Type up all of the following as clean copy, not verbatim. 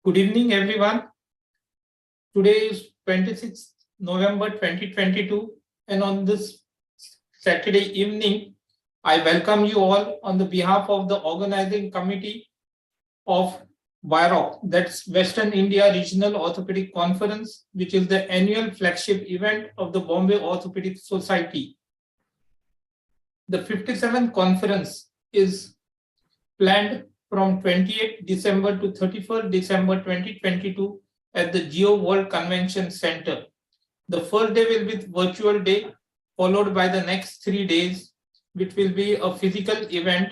Good evening, everyone. Today is 26th November 2022, and on this Saturday evening, I welcome you all on the behalf of the organizing committee of WIROC, that's Western India Regional Orthopedic Conference, which is the annual flagship event of the Bombay Orthopedic Society. The 57th conference is planned from 28 December to 31st December 2022 at the Geo World Convention Center. The first day will be virtual day, followed by the next 3 days, which will be a physical event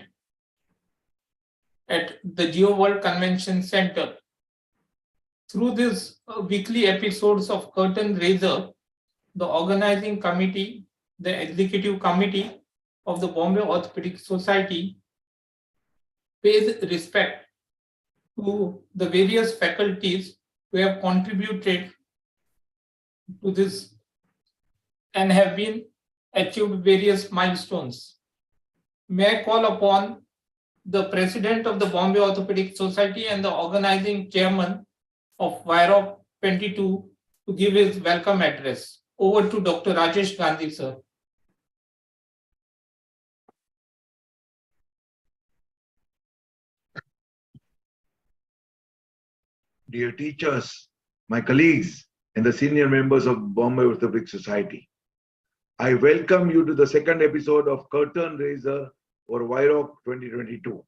at the Geo World Convention Center. Through these weekly episodes of Curtain Raiser, the organizing committee, the executive committee of the Bombay Orthopedic Society pays respect to the various faculties who have contributed to this and have been achieved various milestones. May I call upon the president of the Bombay Orthopedic Society and the organizing chairman of WIROC 22 to give his welcome address. Over to Dr. Rajesh Gandhi, sir. Dear teachers, my colleagues, and the senior members of Bombay Orthopedic Society, I welcome you to the second episode of Curtain Raiser or WIROC 2022.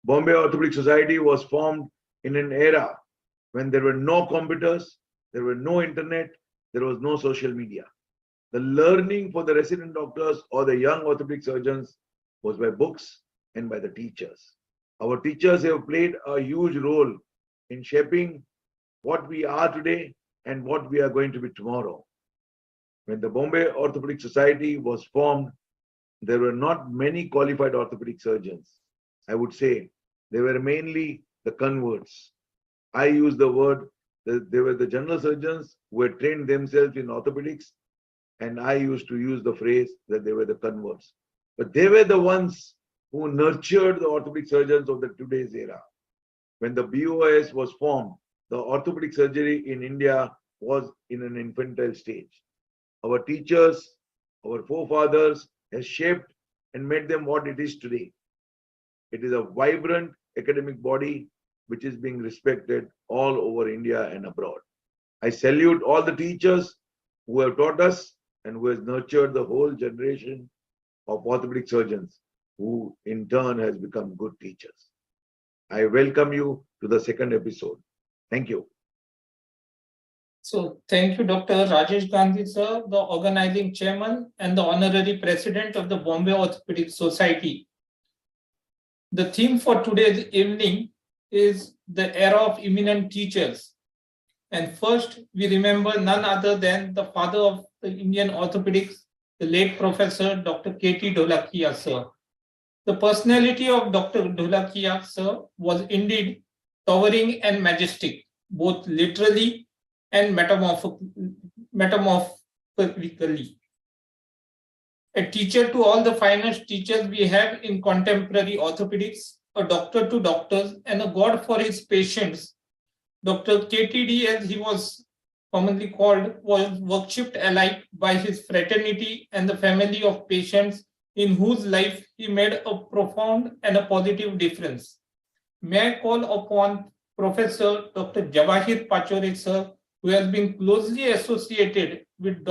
Bombay Orthopedic Society was formed in an era when there were no computers, there were no internet, there was no social media. The learning for the resident doctors or the young orthopedic surgeons was by books and by the teachers. Our teachers have played a huge role in shaping what we are today and what we are going to be tomorrow. When the Bombay Orthopedic Society was formed, there were not many qualified orthopedic surgeons. I would say they were mainly the converts. I use the word that they were the general surgeons who had trained themselves in orthopedics, and I used to use the phrase that they were the converts. But they were the ones who nurtured the orthopedic surgeons of the today's era. When the BOS was formed, the orthopedic surgery in India was in an infantile stage. Our teachers, our forefathers have shaped and made them what it is today. It is a vibrant academic body which is being respected all over India and abroad. I salute all the teachers who have taught us and who has nurtured the whole generation of orthopedic surgeons who in turn has become good teachers. I welcome you to the second episode. Thank you. So thank you, Dr. Rajesh Gandhi, sir, the organizing chairman and the honorary president of the Bombay Orthopedic Society. The theme for today's evening is the era of eminent teachers. And first, we remember none other than the father of the Indian orthopedics, the late Professor Dr. K.T. Dholakia, sir. The personality of Dr. Dholakia, sir, was indeed towering and majestic, both literally and metamorphically. A teacher to all the finest teachers we have in contemporary orthopedics, a doctor to doctors, and a god for his patients. Dr. KTD, as he was commonly called, was worshipped alike by his fraternity and the family of patients in whose life he made a profound and a positive difference. May I call upon Professor Dr. Jawahir Pachore, sir, who has been closely associated with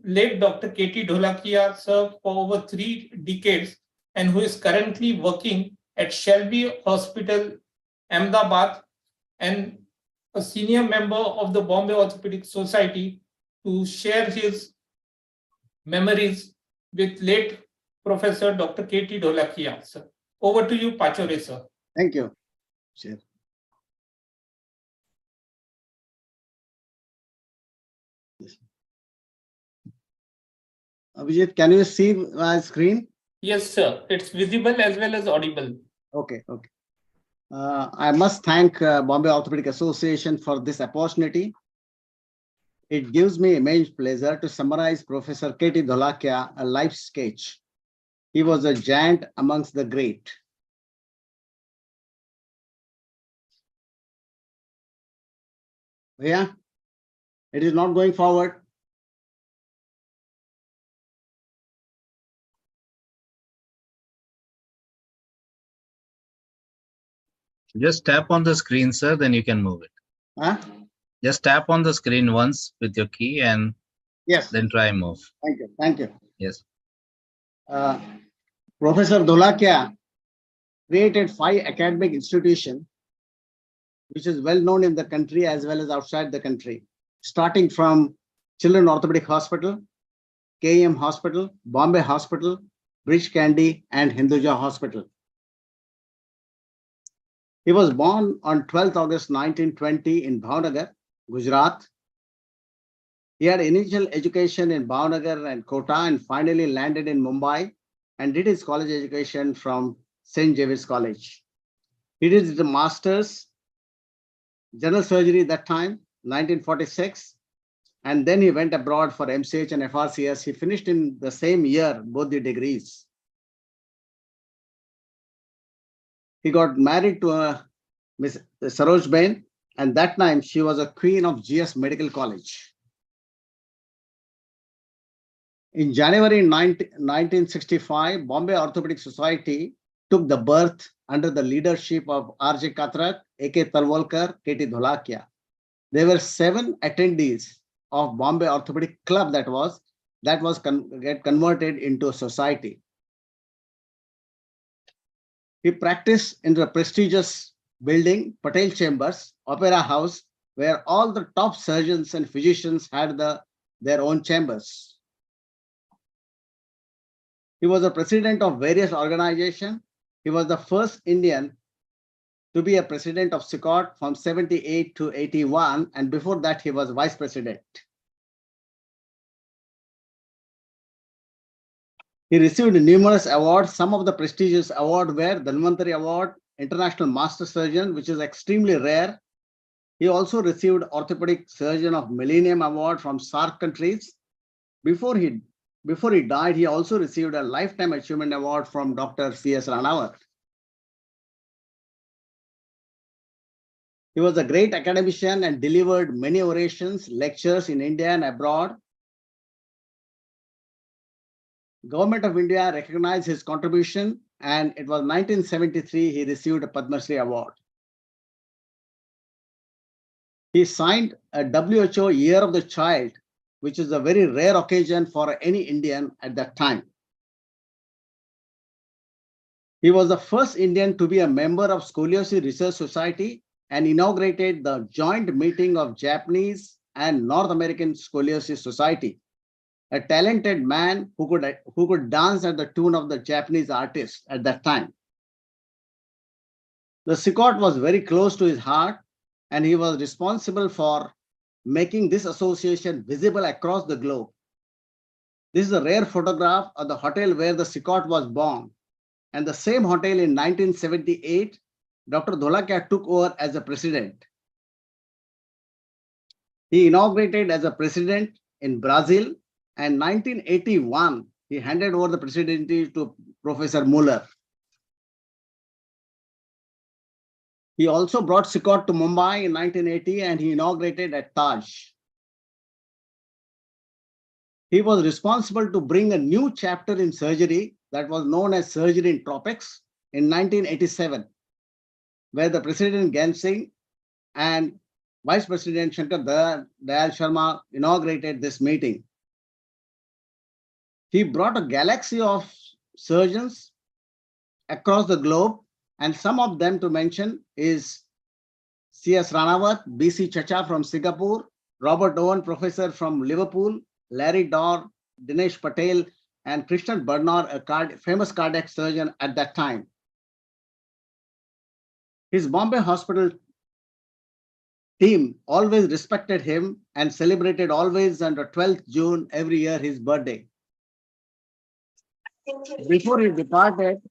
late Dr. K.T. Dholakia, sir, for over 3 decades, and who is currently working at Shelby Hospital, Ahmedabad, and a senior member of the Bombay Orthopedic Society, to share his memories with late Professor Dr. K.T. Dholakia, sir. Over to you, Pachore, sir. Thank you. Sure. Yes. Abhijit, can you see my screen? Yes, sir. It's visible as well as audible. Okay. I must thank Bombay Orthopedic Association for this opportunity. It gives me immense pleasure to summarize Professor K.T. Dholakia, a life sketch. He was a giant amongst the great. Yeah, it is not going forward. Just tap on the screen, sir, then you can move it. Huh? Just tap on the screen once with your key and Yes. then try move. Thank you. Thank you. Yes. Professor Dholakia created 5 academic institutions, which is well known in the country as well as outside the country, starting from Children Orthopedic Hospital, KM Hospital, Bombay Hospital, British Candy, and Hinduja Hospital. He was born on 12th August 1920 in Bhavnagar, Gujarat. He had initial education in Bhavnagar and Kota and finally landed in Mumbai and did his college education from St. Xavier's College. He did his master's general surgery that time, 1946, and then he went abroad for MCH and FRCS. He finished in the same year, both the degrees. He got married to Miss Saroj Bain, and that time she was a queen of GS Medical College. In January 1965, Bombay Orthopedic Society took the birth under the leadership of R.J. Katrak, A.K. Talwalkar, K.T. Dholakia. There were 7 attendees of Bombay Orthopedic Club that was converted into a society. He practiced in the prestigious building, Patel Chambers, Opera House, where all the top surgeons and physicians had their own chambers. He was the president of various organizations. He was the first Indian to be a president of SICOT from 78 to 81, and before that he was vice president. He received numerous awards. Some of the prestigious awards were the Dhanvantari Award, International Master Surgeon, which is extremely rare. He also received Orthopedic Surgeon of Millennium Award from SAARC countries. Before he died, he also received a Lifetime Achievement Award from Dr. C.S. Ranawat. He was a great academician and delivered many orations, lectures in India and abroad. Government of India recognized his contribution, and it was 1973 he received a Padma Shri Award. He signed a WHO Year of the Child, which is a very rare occasion for any Indian at that time. He was the first Indian to be a member of Scoliosis Research Society and inaugurated the joint meeting of Japanese and North American Scoliosis Society. A talented man who could dance at the tune of the Japanese artists at that time. The SICOT was very close to his heart, and he was responsible for making this association visible across the globe. This is a rare photograph of the hotel where the SICOT was born. And the same hotel in 1978, Dr. Dholakia took over as a president. He inaugurated as a president in Brazil, and 1981, he handed over the presidency to Professor Muller. He also brought SICOT to Mumbai in 1980, and he inaugurated at Taj. He was responsible to bring a new chapter in surgery that was known as Surgery in Tropics in 1987, where the President Gyan Singh and Vice President Shankar Dayal Sharma inaugurated this meeting. He brought a galaxy of surgeons across the globe, and some of them to mention is C.S. Ranawat, B.C. Chacha from Singapore, Robert Owen, professor from Liverpool, Larry Dorr, Dinesh Patel, and Christian Bernard, a famous cardiac surgeon at that time. His Bombay hospital team always respected him and celebrated always on the 12th June every year his birthday. Before he departed,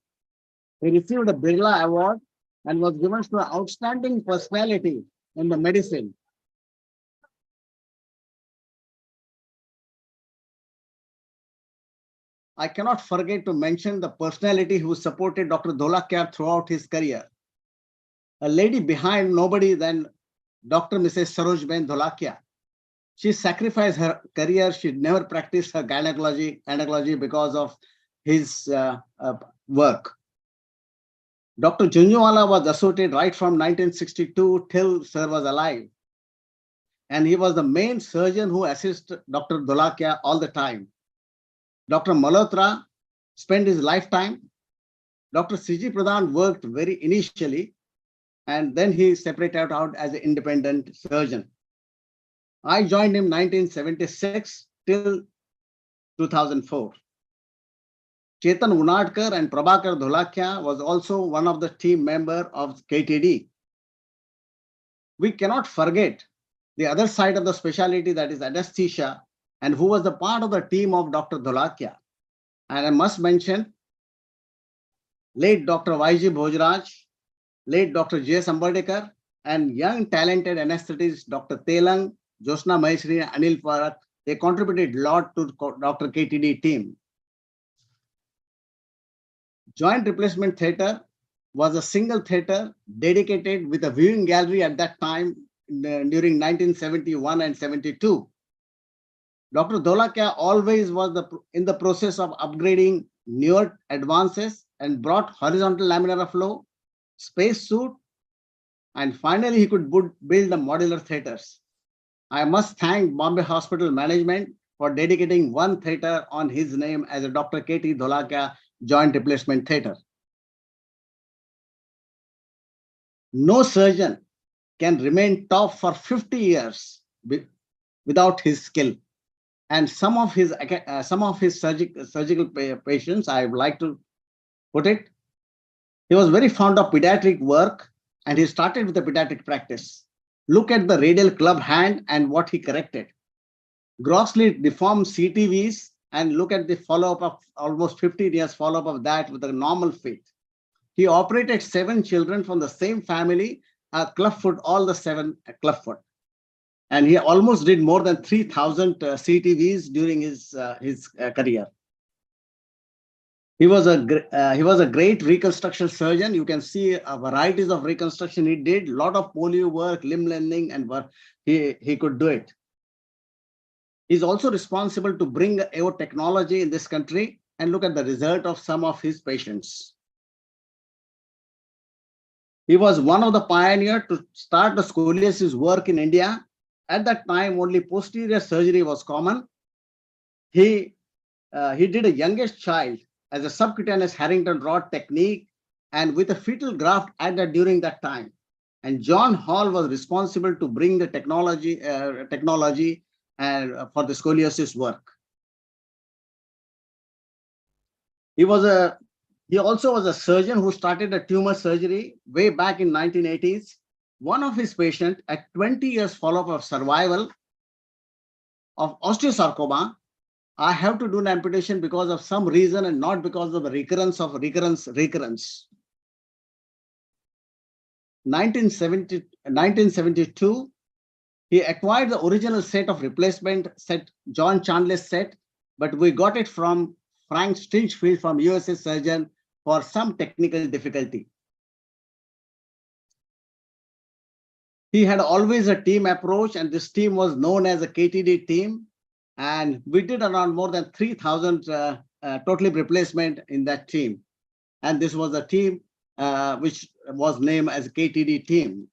he received a Birla Award and was given to an outstanding personality in the medicine. I cannot forget to mention the personality who supported Dr. Dholakia throughout his career. A lady behind nobody than Dr. Mrs. Sarojben Dholakia. She sacrificed her career. She never practiced her gynecology because of his work. Dr. Junjunwala was associated right from 1962 till Sir was alive. And he was the main surgeon who assisted Dr. Dholakia all the time. Dr. Malhotra spent his lifetime. Dr. C.G. Pradhan worked very initially, and then he separated out as an independent surgeon. I joined him 1976 till 2004. Chetan Unadkar and Prabhakar Dholakia was also one of the team member of KTD. We cannot forget the other side of the specialty, that is anesthesia, and who was the part of the team of Dr. Dholakia. And I must mention late Dr. Y.G. Bhojraj, late Dr. J.S. Ambadekar, and young talented anesthetists Dr. Telang, Josna Maheshri, and Anil Parak. They contributed a lot to Dr. KTD team. Joint replacement theatre was a single theatre dedicated with a viewing gallery at that time during 1971 and 72. Dr. Dholakia always was in the process of upgrading newer advances and brought horizontal laminar flow, space suit, and finally he could build the modular theatres. I must thank Bombay Hospital management for dedicating one theatre on his name as a Dr. K.T. Dholakia joint replacement theatre. No surgeon can remain top for 50 years without his skill. And some of his surgical patients, I would like to put it, he was very fond of pediatric work, and he started with the pediatric practice. Look at the radial club hand and what he corrected. Grossly deformed CTVs, and look at the follow-up of almost 15 years follow-up of that with a normal feet. He operated 7 children from the same family, clubfoot, all the 7 clubfoot. And he almost did more than 3,000 CTVs during his career. He was a great reconstruction surgeon. You can see varieties of reconstruction he did, a lot of polio work, limb lengthening, and work. He could do it. He's also responsible to bring our technology in this country, and look at the result of some of his patients. He was one of the pioneers to start the scoliosis work in India. At that time, only posterior surgery was common. He did a youngest child as a subcutaneous Harrington rod technique and with a fetal graft added during that time. And John Hall was responsible to bring the technology for the scoliosis work. He also was a surgeon who started a tumor surgery way back in 1980s. One of his patients at 20 years follow-up of survival of osteosarcoma, I have to do an amputation because of some reason and not because of the recurrence. 1972, he acquired the original set of replacement set, John Chandler's set, but we got it from Frank Stinchfield from USA surgeon for some technical difficulty. He had always a team approach, and this team was known as a KTD team. And we did around more than 3,000 total replacement in that team. And this was a team which was named as KTD team.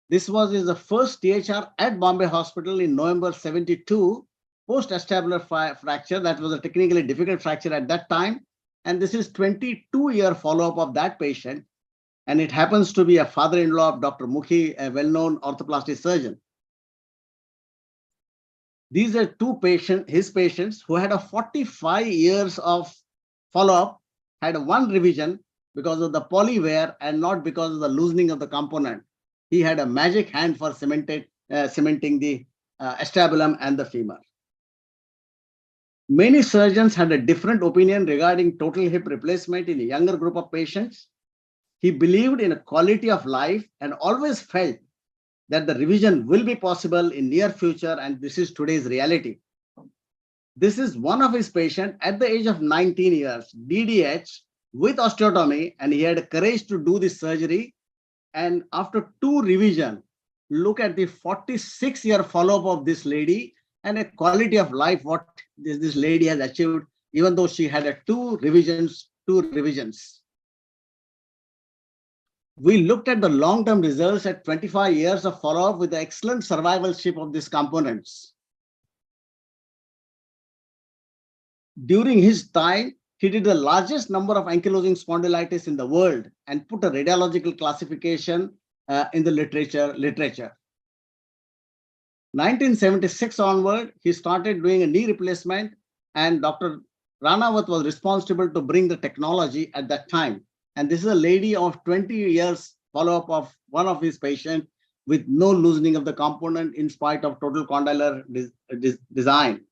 This was the first THR at Bombay Hospital in November 72, post-acetabular fracture. That was a technically difficult fracture at that time. And this is 22-year follow-up of that patient. And it happens to be a father-in-law of Dr. Mukhi, a well-known orthoplastic surgeon. These are his patients who had a 45 years of follow-up, had one revision because of the polywear and not because of the loosening of the component. He had a magic hand for cementing the acetabulum and the femur. Many surgeons had a different opinion regarding total hip replacement in a younger group of patients. He believed in a quality of life and always felt that the revision will be possible in near future, and this is today's reality. This is one of his patients at the age of 19 years, DDH with osteotomy, and he had courage to do this surgery. And after 2 revisions, look at the 46-year follow-up of this lady and a quality of life what this lady has achieved, even though she had two revisions. We looked at the long-term results at 25 years of follow-up with the excellent survivalship of these components. During his time, he did the largest number of ankylosing spondylitis in the world and put a radiological classification in the literature. 1976 onward, he started doing a knee replacement, and Dr. Ranawat was responsible to bring the technology at that time. And this is a lady of 20 years follow-up of one of his patients with no loosening of the component in spite of total condylar design.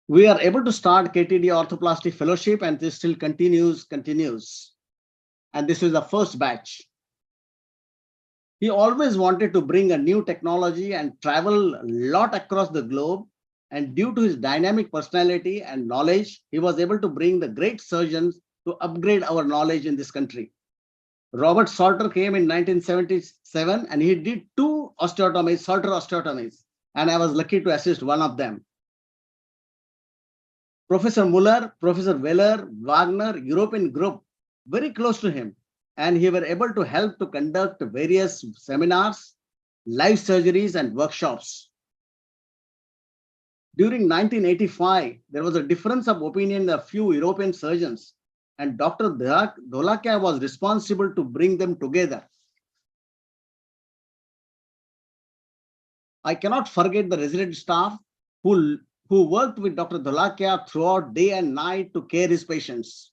We are able to start KTD orthoplasty fellowship, and this still continues. And this is the first batch. He always wanted to bring a new technology and travel a lot across the globe. And due to his dynamic personality and knowledge, he was able to bring the great surgeons to upgrade our knowledge in this country. Robert Salter came in 1977, and he did 2 osteotomies, Salter osteotomies, and I was lucky to assist one of them. Professor Muller, Professor Weller, Wagner, European group, very close to him, and he were able to help to conduct various seminars, live surgeries, and workshops. During 1985, there was a difference of opinion in a few European surgeons, and Dr. Dholakia was responsible to bring them together. I cannot forget the resident staff who worked with Dr. Dholakia throughout day and night to care his patients.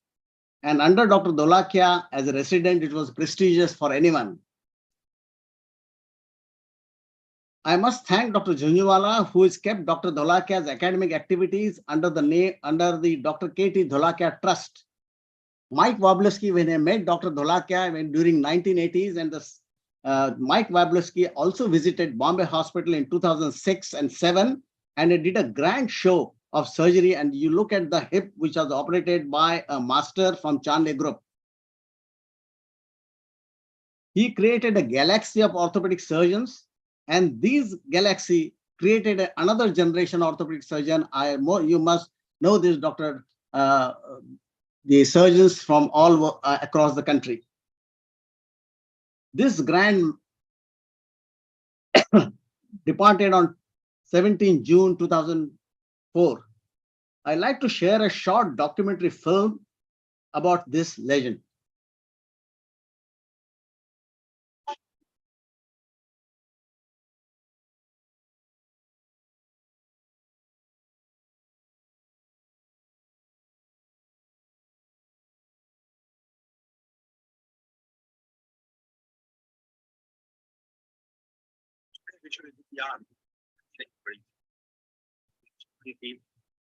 And under Dr. Dholakia as a resident, it was prestigious for anyone. I must thank Dr. Jhunjhunwala, who has kept Dr. Dholakia's academic activities under the Dr. K.T. Dholakia Trust. Mike Wableski, when I met Dr. Dholakia during 1980s, and Mike Wableski also visited Bombay Hospital in 2006 and 7, and he did a grand show of surgery. And you look at the hip, which was operated by a master from Chandler Group. He created a galaxy of orthopedic surgeons, and these galaxy created another generation orthopedic surgeon. You must know this, Dr. The surgeons from all across the country. This grand departed on 17 June 2004. I'd like to share a short documentary film about this legend.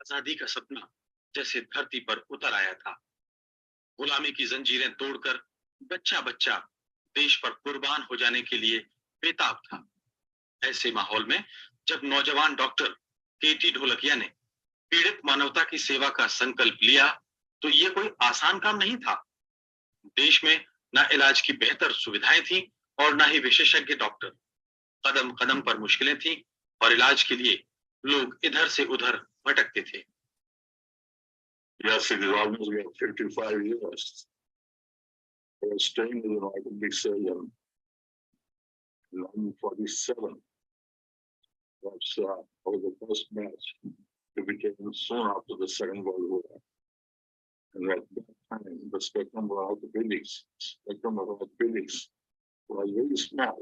आजादी का सपना जैसे धरती पर उतर आया था। गुलामी की जंजीरें तोड़कर बच्चा बच्चा देश पर कुर्बान हो जाने के लिए बेताब था। ऐसे माहौल में जब नौजवान डॉक्टर केटी ढोलकिया ने पीड़ित मानवता की सेवा का संकल्प लिया, तो ये कोई आसान काम नहीं था। देश में न इलाज की बेहतर सुविधाएं थी और न ही विशेषज्ञ डॉक्टर। कदम कदम पर मुश्किलें थी और इलाज के लिए लोग इधर से उधर भटकते थे। Yes, it is almost 55 years. I was staying with an orthopedic surgeon in 1947. That's was the first match. It became soon after the Second World War. And at that time, the spectrum of orthopedics was very small.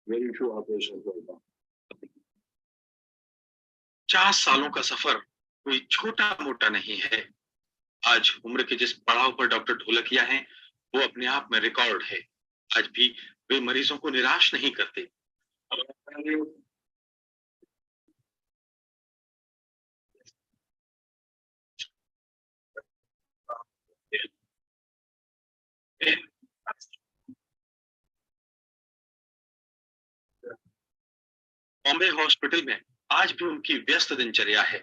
Very few operations were done. 50 सालों का सफर कोई छोटा मोटा नहीं है। आज उम्र के जिस पड़ाव पर डॉक्टर ढोलकिया हैं, वो अपने आप में रिकॉर्ड है। आज भी वे मरीजों को निराश नहीं करते। बॉम्बे हॉस्पिटल में आज भी उनकी व्यस्त दिनचर्या है।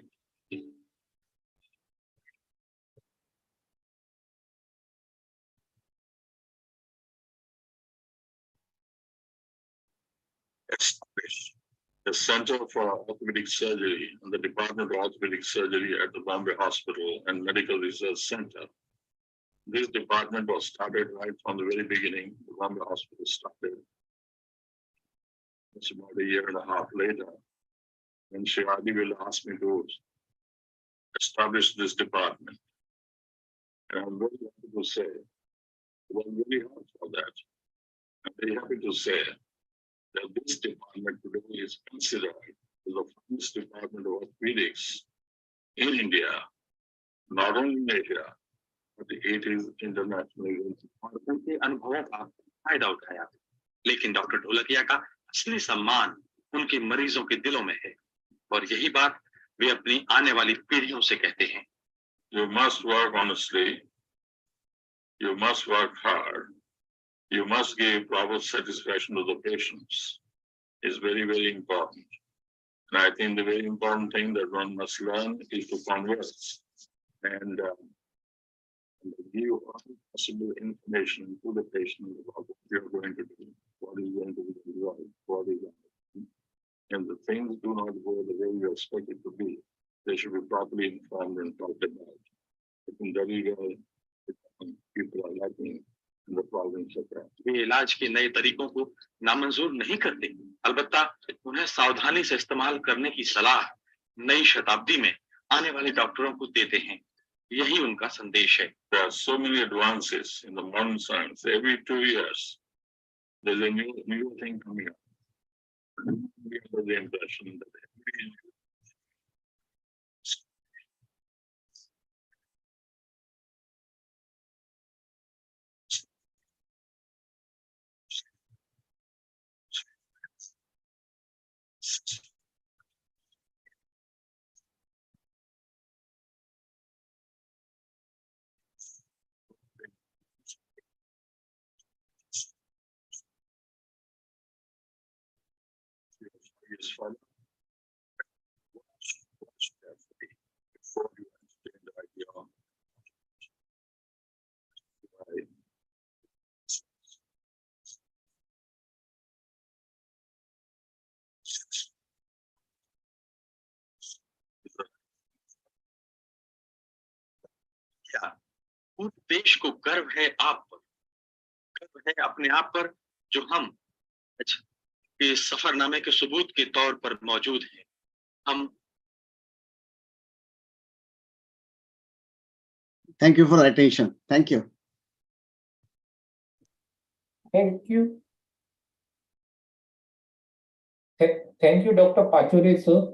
the Center for Orthopedic Surgery and the Department of Orthopedic Surgery at the Bombay Hospital and Medical Research Center. This department was started right from the very beginning. The Bombay Hospital started. It's about a year and a half later, when Shivadi will ask me to establish this department. And I'm very happy to say, it was really hard for that. I'm very happy to say that this department today is considered the finest department of orthopedics in India, not only in Asia, but it is internationally. और उनके अनुभवों का फायदा उठाया, लेकिन doctor Dholakia का असली सम्मान उनके मरीजों के दिलों में है, और यही बात वे अपनी आने वाली पीढ़ियों से कहते हैं. You must work honestly. You must work hard. You must give proper satisfaction to the patients. It's very, very important. And I think the very important thing that one must learn is to converse and give all possible information to the patient about what you're going to do, what is going to be involved, what is going to be. And the things do not go the way you expect it to be. They should be properly informed and talked about. I think that is where people are lacking in the province of that. वे इलाज के नए तरीकों को नामंजूर नहीं करते, अलबत्ता उन्हें सावधानी से इस्तेमाल करने की सलाह नई शताब्दी में आने वाले डॉक्टरों को देते हैं. यही उनका संदेश है. There are so many advances in the modern science. Every 2 years, there's a new thing coming up. We have the impression that every is fun. Watch carefully before you understand the idea. Right. क्या पूरे देश को गर्व है आप पर, गर्व है अपने आप पर, जो हम इस सफरनामे के सबूत के तौर पर मौजूद हैं. हम Thank you for the attention. Thank you. Thank you. Thank you, Dr. Pachore, sir,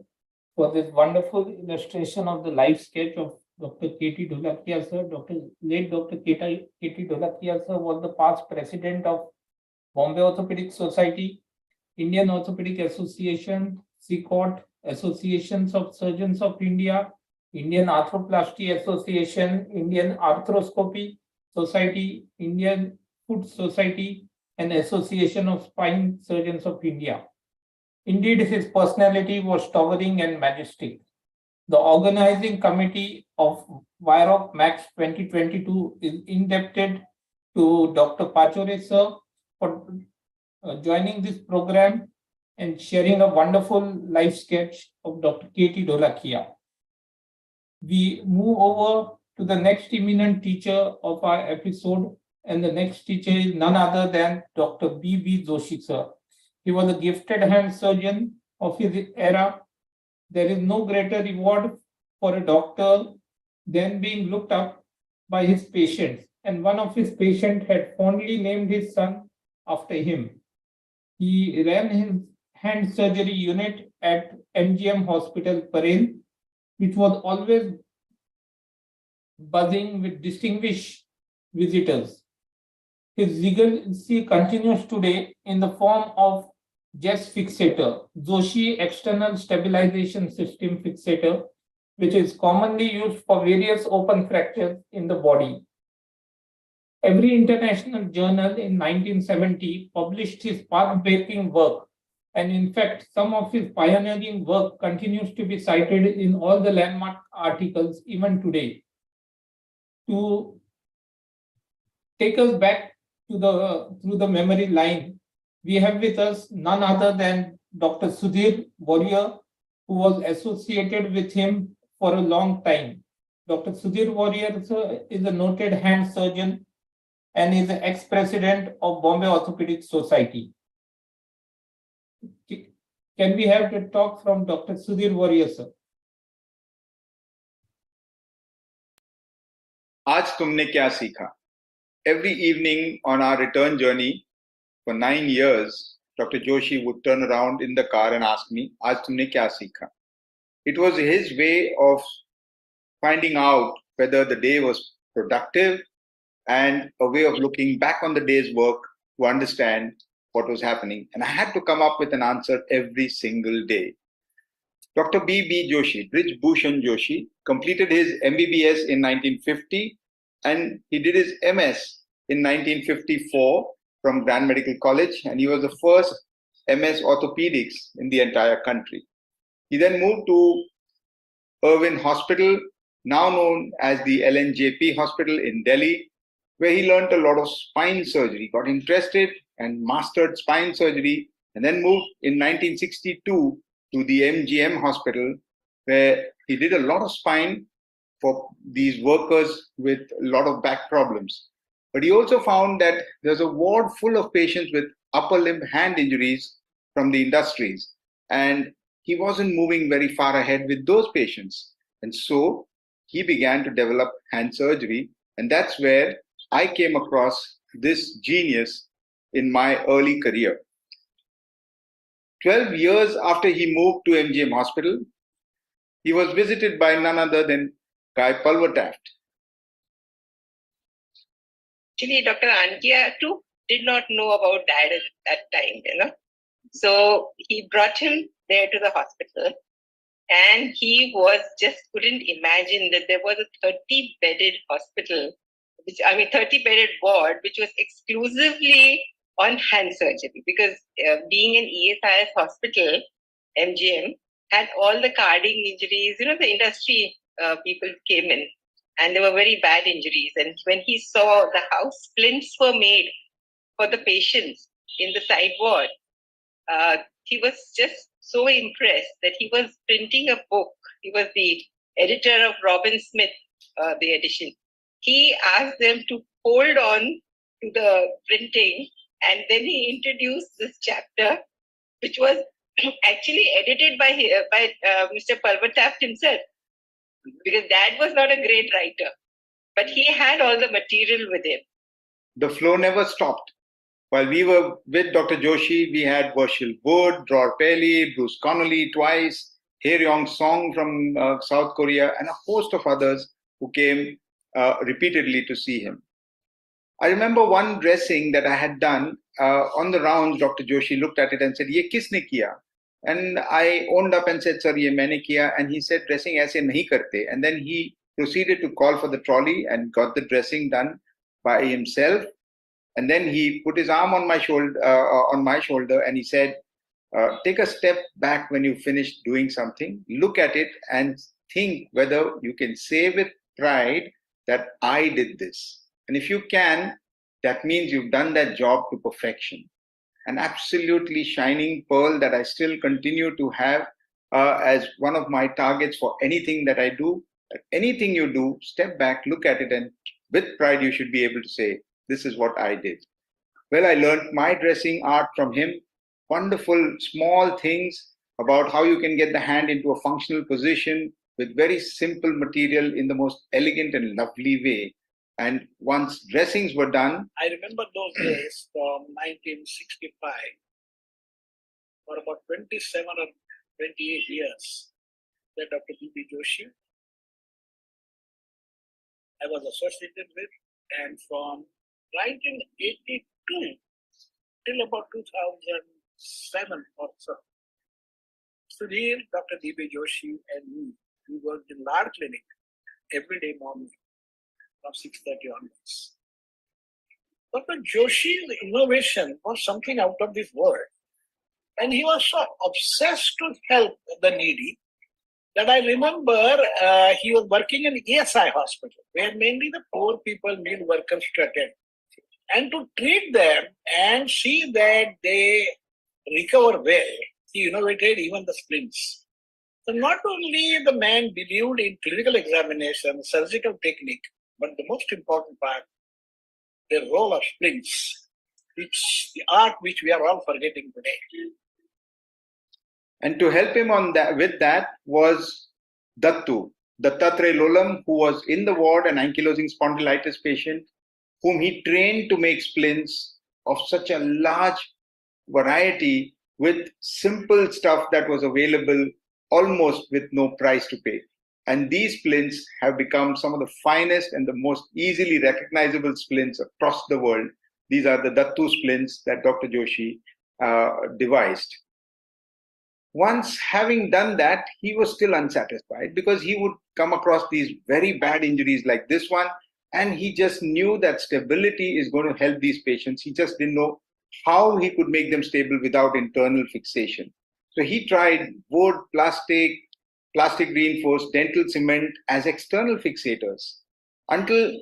for this wonderful illustration of the life sketch of Dr. K.T. Dholakia, sir. Late Dr. K.T. Dholakia, sir, was the past president of Bombay Orthopedic Society, Indian Orthopedic Association, CCOT, Associations of Surgeons of India, Indian Arthroplasty Association, Indian Arthroscopy Society, Indian Foot Society, and Association of Spine Surgeons of India. Indeed, his personality was towering and majestic. The organizing committee of WIROC Max 2022 is indebted to Dr. Pachore, sir, for joining this program and sharing a wonderful life sketch of Dr. K.T. Dholakia. We move over to the next eminent teacher of our episode, and the next teacher is none other than Dr. B.B. Joshi, sir. He was a gifted hand surgeon of his era. There is no greater reward for a doctor than being looked up by his patients, and one of his patients had fondly named his son after him. He ran his hand surgery unit at MGM Hospital, Parel, which was always buzzing with distinguished visitors. His legacy continues today in the form of JES fixator, Joshi external stabilization system fixator, which is commonly used for various open fractures in the body. Every international journal in 1970 published his path-breaking work, and in fact, some of his pioneering work continues to be cited in all the landmark articles even today. To take us back to through the memory line, we have with us none other than Dr. Sudhir Warrior, who was associated with him for a long time. Dr. Sudhir Warrior is a noted hand surgeon and is the ex-president of Bombay Orthopedic Society. Can we have the talk from Dr. Sudhir Warrior, sir? आज तुमने क्या सीखा? Every evening on our return journey for 9 years, Dr. Joshi would turn around in the car and ask me, आज तुमने क्या सीखा? It was his way of finding out whether the day was productive and a way of looking back on the day's work to understand what was happening. And I had to come up with an answer every single day. Dr. B.B. Joshi, Brij Bhushan Joshi, completed his MBBS in 1950 and he did his MS in 1954 from Grand Medical College, and he was the first MS orthopedics in the entire country. He then moved to Irvine Hospital, now known as the LNJP Hospital in Delhi, where he learned a lot of spine surgery, got interested and mastered spine surgery, and then moved in 1962 to the MGM Hospital, where he did a lot of spine for these workers with a lot of back problems. But he also found that there's a ward full of patients with upper limb hand injuries from the industries, and he wasn't moving very far ahead with those patients. And so he began to develop hand surgery, and that's where I came across this genius in my early career. 12 years after he moved to MGM Hospital, he was visited by none other than Guy Pulvertaft. Actually, Dr. Ankia too did not know about Dad at that time, So he brought him there to the hospital, and he couldn't imagine that there was a 30-bedded hospital, 30-bedded ward, which was exclusively on hand surgery, because being an ESIS hospital, MGM had all the cardiac injuries, the industry people came in, and they were very bad injuries. And when he saw how splints were made for the patients in the side ward, he was just so impressed that he was printing a book. He was the editor of Robin Smith, the edition. He asked them to hold on to the printing, and then he introduced this chapter, which was actually edited by Mr. Pulvertaft himself, because Dad was not a great writer, but he had all the material with him. The flow never stopped. While we were with Dr. Joshi, we had Varshil Wood, Dror Peli, Bruce Connolly twice, Hae-ryong Song from South Korea, and a host of others who came repeatedly to see him. I remember one dressing that I had done on the rounds. Dr. Joshi looked at it and said, "Ye kisne kiya?" And I owned up and said, "Sir, ye maine kiya." And he said, "Dressing aise nahi karte." And then he proceeded to call for the trolley and got the dressing done by himself. And then he put his arm on my shoulder, and he said, "Take a step back when you finish doing something. Look at it and think whether you can say with pride that I did this. And if you can, that means you've done that job to perfection." An absolutely shining pearl that I still continue to have as one of my targets for anything that I do. Anything you do, step back, look at it, and with pride you should be able to say, "This is what I did." Well, I learned my dressing art from him. Wonderful small things about how you can get the hand into a functional position with very simple material in the most elegant and lovely way. And once dressings were done, I remember those days from 1965, for about 27 or 28 years, that Dr. B.B. Joshi I was associated with, and from 1982 till about 2007 or so, Sudhir, Dr. B.B. Joshi and me, we worked in our clinic every day morning from 6:30 onwards. Dr. Joshi's innovation was something out of this world. And he was so obsessed to help the needy that I remember he was working in ESI hospital, where mainly the poor people need workers to attend. And to treat them and see that they recover well, he innovated even the splints. So not only the man believed in clinical examination, surgical technique, but the most important part, the role of splints, which the art which we are all forgetting today. And to help him on that with that was Dattu, Dattatreya Lolam, who was in the ward, an ankylosing spondylitis patient, whom he trained to make splints of such a large variety with simple stuff that was available almost with no price to pay. And these splints have become some of the finest and the most easily recognizable splints across the world. These are the Dattu splints that Dr. Joshi devised. Once having done that, he was still unsatisfied because he would come across these very bad injuries like this one, and he just knew that stability is going to help these patients. He just didn't know how he could make them stable without internal fixation. So he tried wood, plastic reinforced, dental cement as external fixators until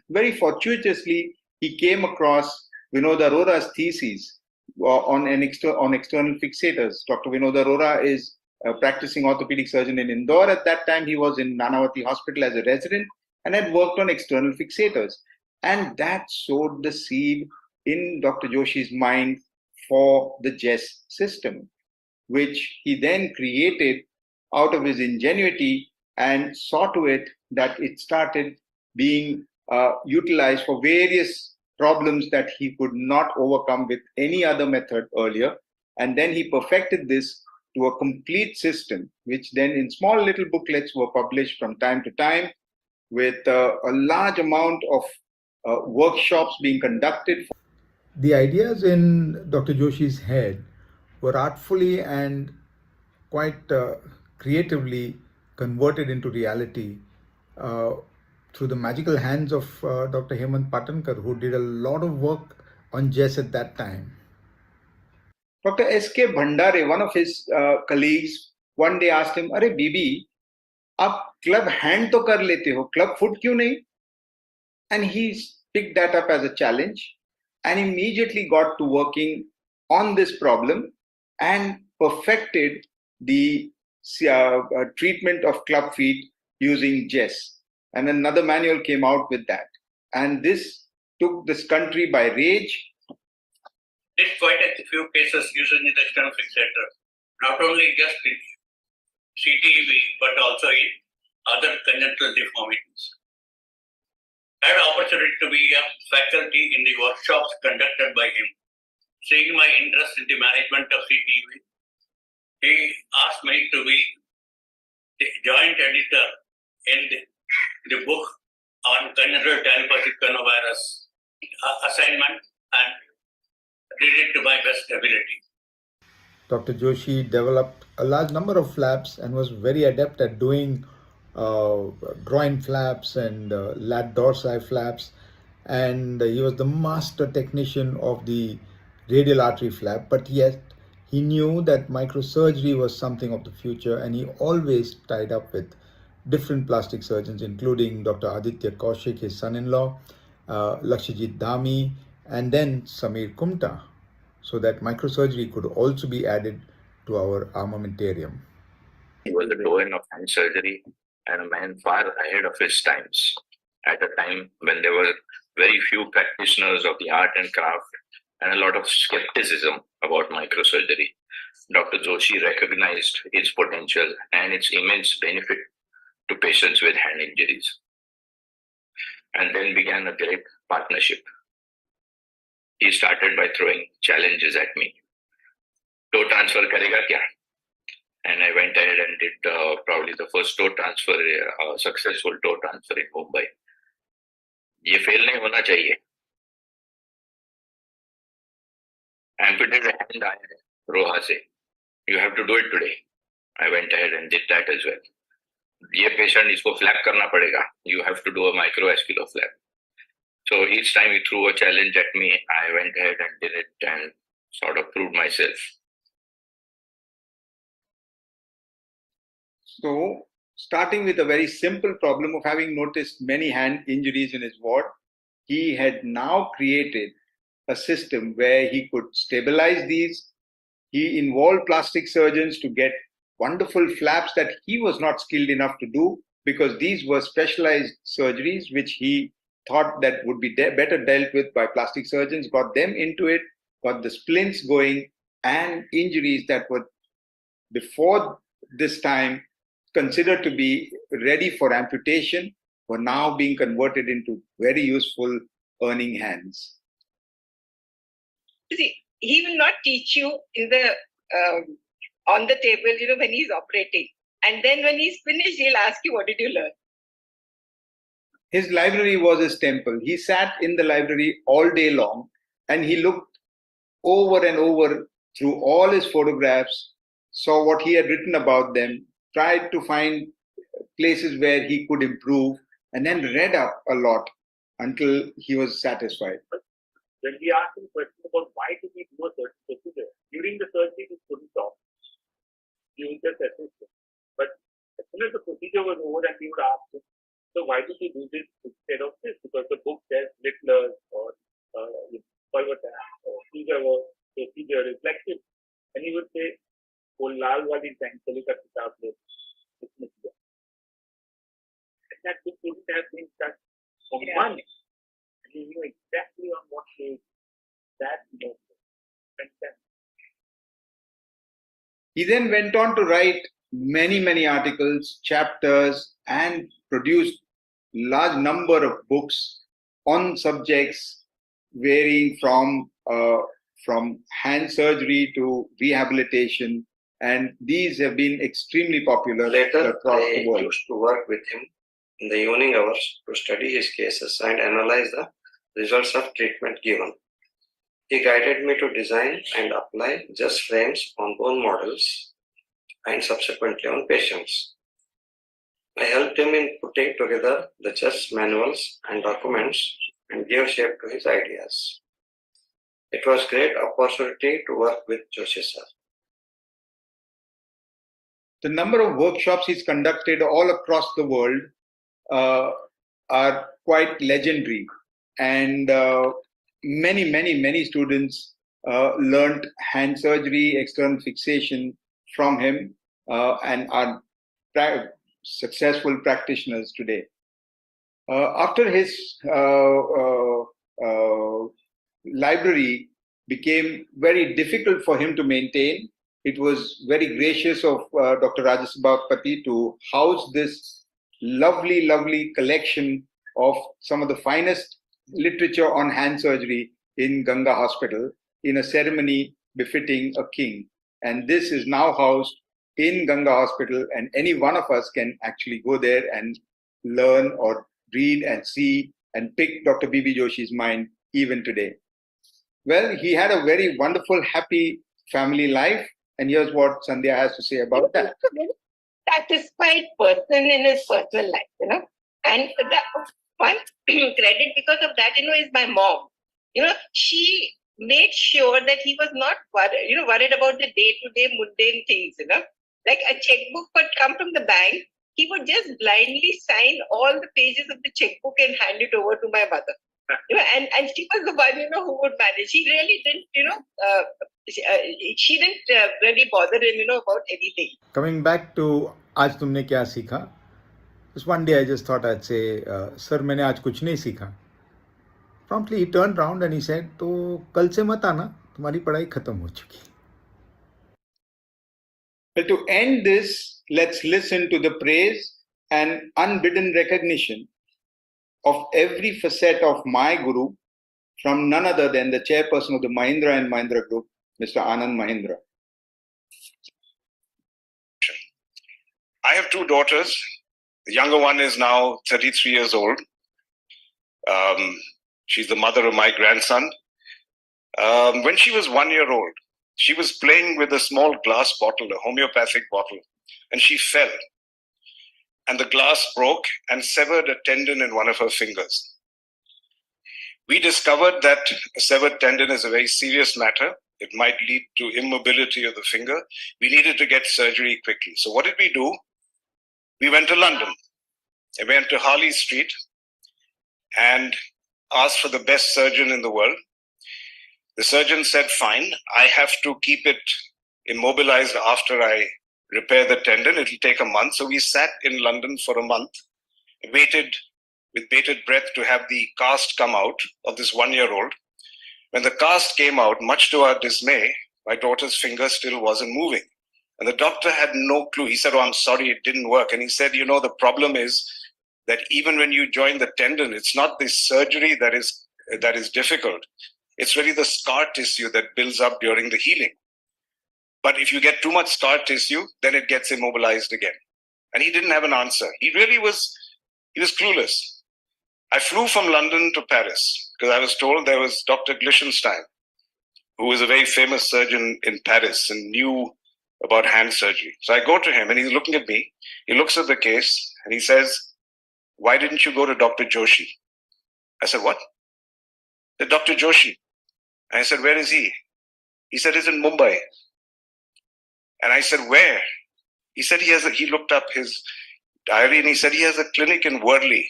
very fortuitously he came across Vinod Arora's thesis on external fixators. Dr. Vinod Arora is a practicing orthopedic surgeon in Indore. At that time, he was in Nanavati Hospital as a resident and had worked on external fixators. And that sowed the seed in Dr. Joshi's mind for the JES system, which he then created out of his ingenuity and saw to it that it started being utilized for various problems that he could not overcome with any other method earlier. And then he perfected this to a complete system, which then in small little booklets were published from time to time with a large amount of workshops being conducted. The ideas in Dr. Joshi's head were artfully and quite creatively converted into reality through the magical hands of Dr. Hemant Patankar, who did a lot of work on JES at that time. Dr. S.K. Bhandare, one of his colleagues, one day asked him, "Arey Bibi, aap club hand to kar lete ho, club foot kyun nahi?" And he picked that up as a challenge and immediately got to working on this problem and perfected the treatment of club feet using JES. And another manual came out with that. And this took this country by rage. Did quite a few cases using the external fixator, not only just in CTEV, but also in other congenital deformities. I had the opportunity to be a faculty in the workshops conducted by him. Seeing my interest in the management of CTEV, he asked me to be the joint editor in the book on congenital telepathic coronavirus assignment, and did it to my best ability. Dr. Joshi developed a large number of flaps and was very adept at doing groin flaps and lat dorsi flaps, and he was the master technician of the radial artery flap, but yet he knew that microsurgery was something of the future, and he always tied up with different plastic surgeons, including Dr. Aditya Kaushik, his son-in-law, Lakshajit Dhami, and then Samir Kumta, so that microsurgery could also be added to our armamentarium. He was the doyen of hand surgery and a man far ahead of his times, at a time when there were very few practitioners of the art and craft and a lot of skepticism about microsurgery. Dr. Joshi recognized its potential and its immense benefit to patients with hand injuries. And then began a great partnership. He started by throwing challenges at me. Toe transfer karega kya? And I went ahead and did probably the first toe transfer, successful toe transfer in Mumbai. ये fail नहीं होना चाहिए. Amputated hand आया है रोहा से. You have to do it today. I went ahead and did that as well. ये patient इसको flap करना पड़ेगा. You have to do a microvascular flap. So each time he threw a challenge at me, I went ahead and did it and sort of proved myself. So, starting with a very simple problem of having noticed many hand injuries in his ward, he had now created a system where he could stabilize these, He involved plastic surgeons to get wonderful flaps that he was not skilled enough to do, because these were specialized surgeries which he thought that would be better dealt with by plastic surgeons, got them into it, got the splints going, and injuries that were before this time considered to be ready for amputation were now being converted into very useful earning hands. See, he will not teach you in the on the table, when he's operating. And then when he's finished, he'll ask you, what did you learn? His library was his temple. He sat in the library all day long, and he looked over and over through all his photographs, saw what he had written about them, tried to find places where he could improve, and then read up a lot until he was satisfied. When we asked him questions about why did he do a certain procedure, during the surgery he couldn't talk. He would just assist him. But as soon as the procedure was over and we would ask him, so why did he do this instead of this? Because the book says Littler's or Palvatan or procedure reflective. And he would say, "Oh, lal wali thankfully ka kitab le." And that book wouldn't have been touched for money. And he knew exactly on what page that note was. He then went on to write many articles, chapters, and produced large number of books on subjects varying from hand surgery to rehabilitation, and these have been extremely popular across the world. I used to work with him in the evening hours to study his cases and analyze the results of treatment given. He guided me to design and apply just frames on bone models and subsequently on patients. I helped him in putting together the just manuals and documents and gave shape to his ideas. It was a great opportunity to work with Joshi sir. The number of workshops he's conducted all across the world are quite legendary, and many students learned hand surgery, external fixation from him, and are successful practitioners today. After his library became very difficult for him to maintain, it was very gracious of Dr. Rajesh to house this lovely collection of some of the finest literature on hand surgery in Ganga Hospital in a ceremony befitting a king. And this is now housed in Ganga Hospital, and any one of us can actually go there and learn or read and see and pick Dr. B.B. Joshi's mind even today. Well, he had a very wonderful, happy family life, and here's what Sandhya has to say about that. Satisfied person in his personal life, and the one credit because of that, is my mom. She made sure that he was not worried about the day-to-day mundane things, like a checkbook would come from the bank, he would just blindly sign all the pages of the checkbook and hand it over to my mother. And she was the one, who would manage. She really didn't, she didn't really bother him, about anything. Coming back to आज तुमने क्या सीखा? Just one day I just thought I'd say, sir, मैंने आज कुछ नहीं सीखा. Promptly he turned around and he said, तो कल से मत आना, तुम्हारी पढ़ाई खत्म हो चुकी. Well, to end this, let's listen to the praise and unbidden recognition of every facet of my guru from none other than the chairperson of the Mahindra and Mahindra Group, Mr. Anand Mahindra. I have two daughters. The younger one is now 33 years old. She's the mother of my grandson. When she was 1 year old, she was playing with a small glass bottle, a homeopathic bottle, and she fell. And the glass broke and severed a tendon in one of her fingers. We discovered that a severed tendon is a very serious matter. It might lead to immobility of the finger. We needed to get surgery quickly. So what did we do? We went to London. I went to Harley Street and asked for the best surgeon in the world. The surgeon said, fine, I have to keep it immobilized after I repair the tendon. It'll take a month. So we sat in London for a month, waited with bated breath to have the cast come out of this 1-year-old. When the cast came out, much to our dismay, my daughter's finger still wasn't moving. And the doctor had no clue. He said, "Oh, I'm sorry, it didn't work." And he said, "You know, the problem is that even when you join the tendon, it's not the surgery that is difficult. It's really the scar tissue that builds up during the healing. But if you get too much scar tissue, then it gets immobilized again." And he didn't have an answer. He was clueless. I flew from London to Paris because I was told there was Dr. Glichenstein, who was a very famous surgeon in Paris and knew about hand surgery. So I go to him and he's looking at me. He looks at the case and he says, "Why didn't you go to Dr. Joshi?" I said, "What?" He said, "Dr. Joshi." And I said, "Where is he?" He said, "He's in Mumbai." And I said, "Where?" He said he looked up his diary and he said he has a clinic in Worli,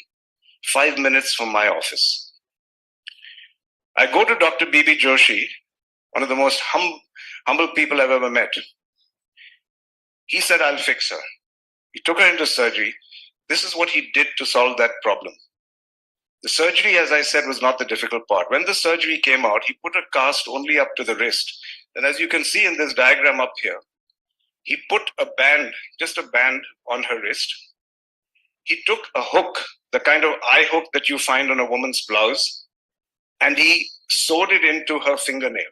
5 minutes from my office. I go to Dr. B.B. Joshi, one of the most humble people I've ever met. He said, "I'll fix her." He took her into surgery. This is what he did to solve that problem. The surgery, as I said, was not the difficult part. When the surgery came out, he put a cast only up to the wrist. And as you can see in this diagram up here, he put a band, just a band on her wrist. He took a hook, the kind of eye hook that you find on a woman's blouse, and he sewed it into her fingernail.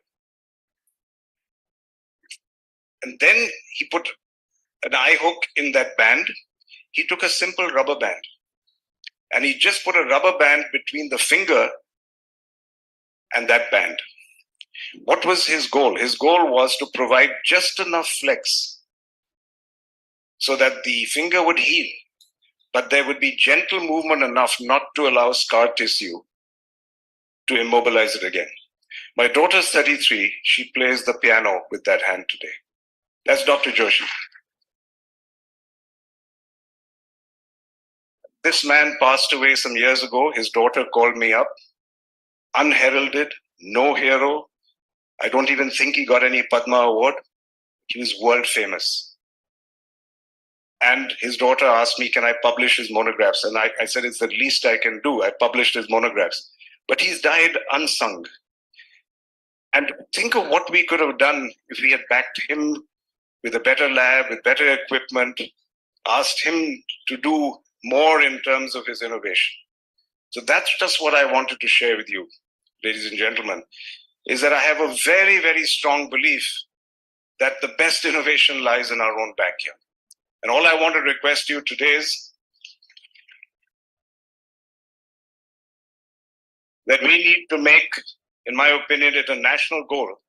And then he put an eye hook in that band. He took a simple rubber band and he just put a rubber band between the finger and that band. What was his goal? His goal was to provide just enough flex so that the finger would heal, but there would be gentle movement enough not to allow scar tissue to immobilize it again. My daughter's 33. She plays the piano with that hand today. That's Dr. Joshi. This man passed away some years ago. His daughter called me up, unheralded, no hero. I don't even think he got any Padma Award. He was world famous. And his daughter asked me, "Can I publish his monographs?" And I said, "It's the least I can do." I published his monographs. But he's died unsung. And think of what we could have done if we had backed him with a better lab, with better equipment, asked him to do more in terms of his innovation. So that's just what I wanted to share with you, ladies and gentlemen, is that I have a very, very strong belief that the best innovation lies in our own backyard. And all I want to request you today is that we need to make, in my opinion, it a national goal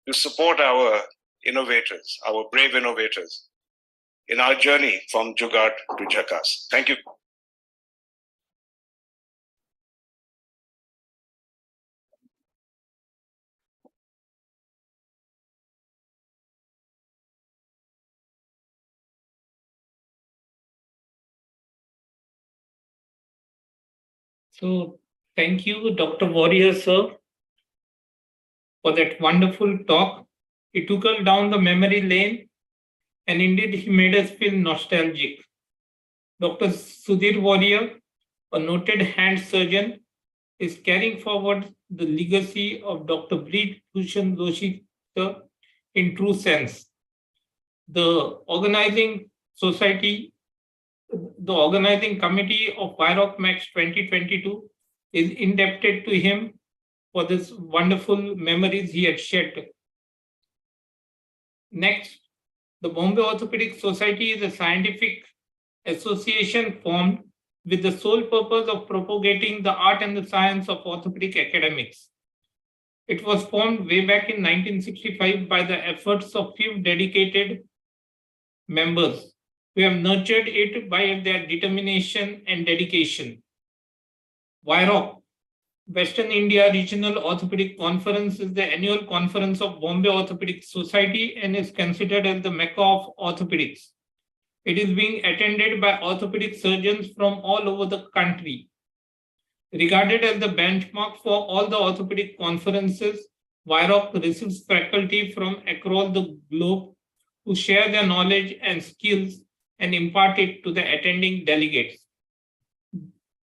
to support our innovators, our brave innovators, in our journey from Jugaad to Jhakas. Thank you. So thank you, Dr. Warrior, sir, for that wonderful talk. He took us down the memory lane, and indeed he made us feel nostalgic. Dr. Sudhir Warrior, a noted hand surgeon, is carrying forward the legacy of Dr. Brij Bhushan Joshi, sir, in true sense. The organizing committee of WIROC Max 2022 is indebted to him for this wonderful memories he had shared. Next, the Bombay Orthopedic Society is a scientific association formed with the sole purpose of propagating the art and the science of orthopedic academics. It was formed way back in 1965 by the efforts of few dedicated members who have nurtured it by their determination and dedication. WIROC, Western India Regional Orthopedic Conference, is the annual conference of Bombay Orthopedic Society and is considered as the Mecca of orthopedics. It is being attended by orthopedic surgeons from all over the country. Regarded as the benchmark for all the orthopedic conferences, WIROC receives faculty from across the globe to share their knowledge and skills and impart it to the attending delegates.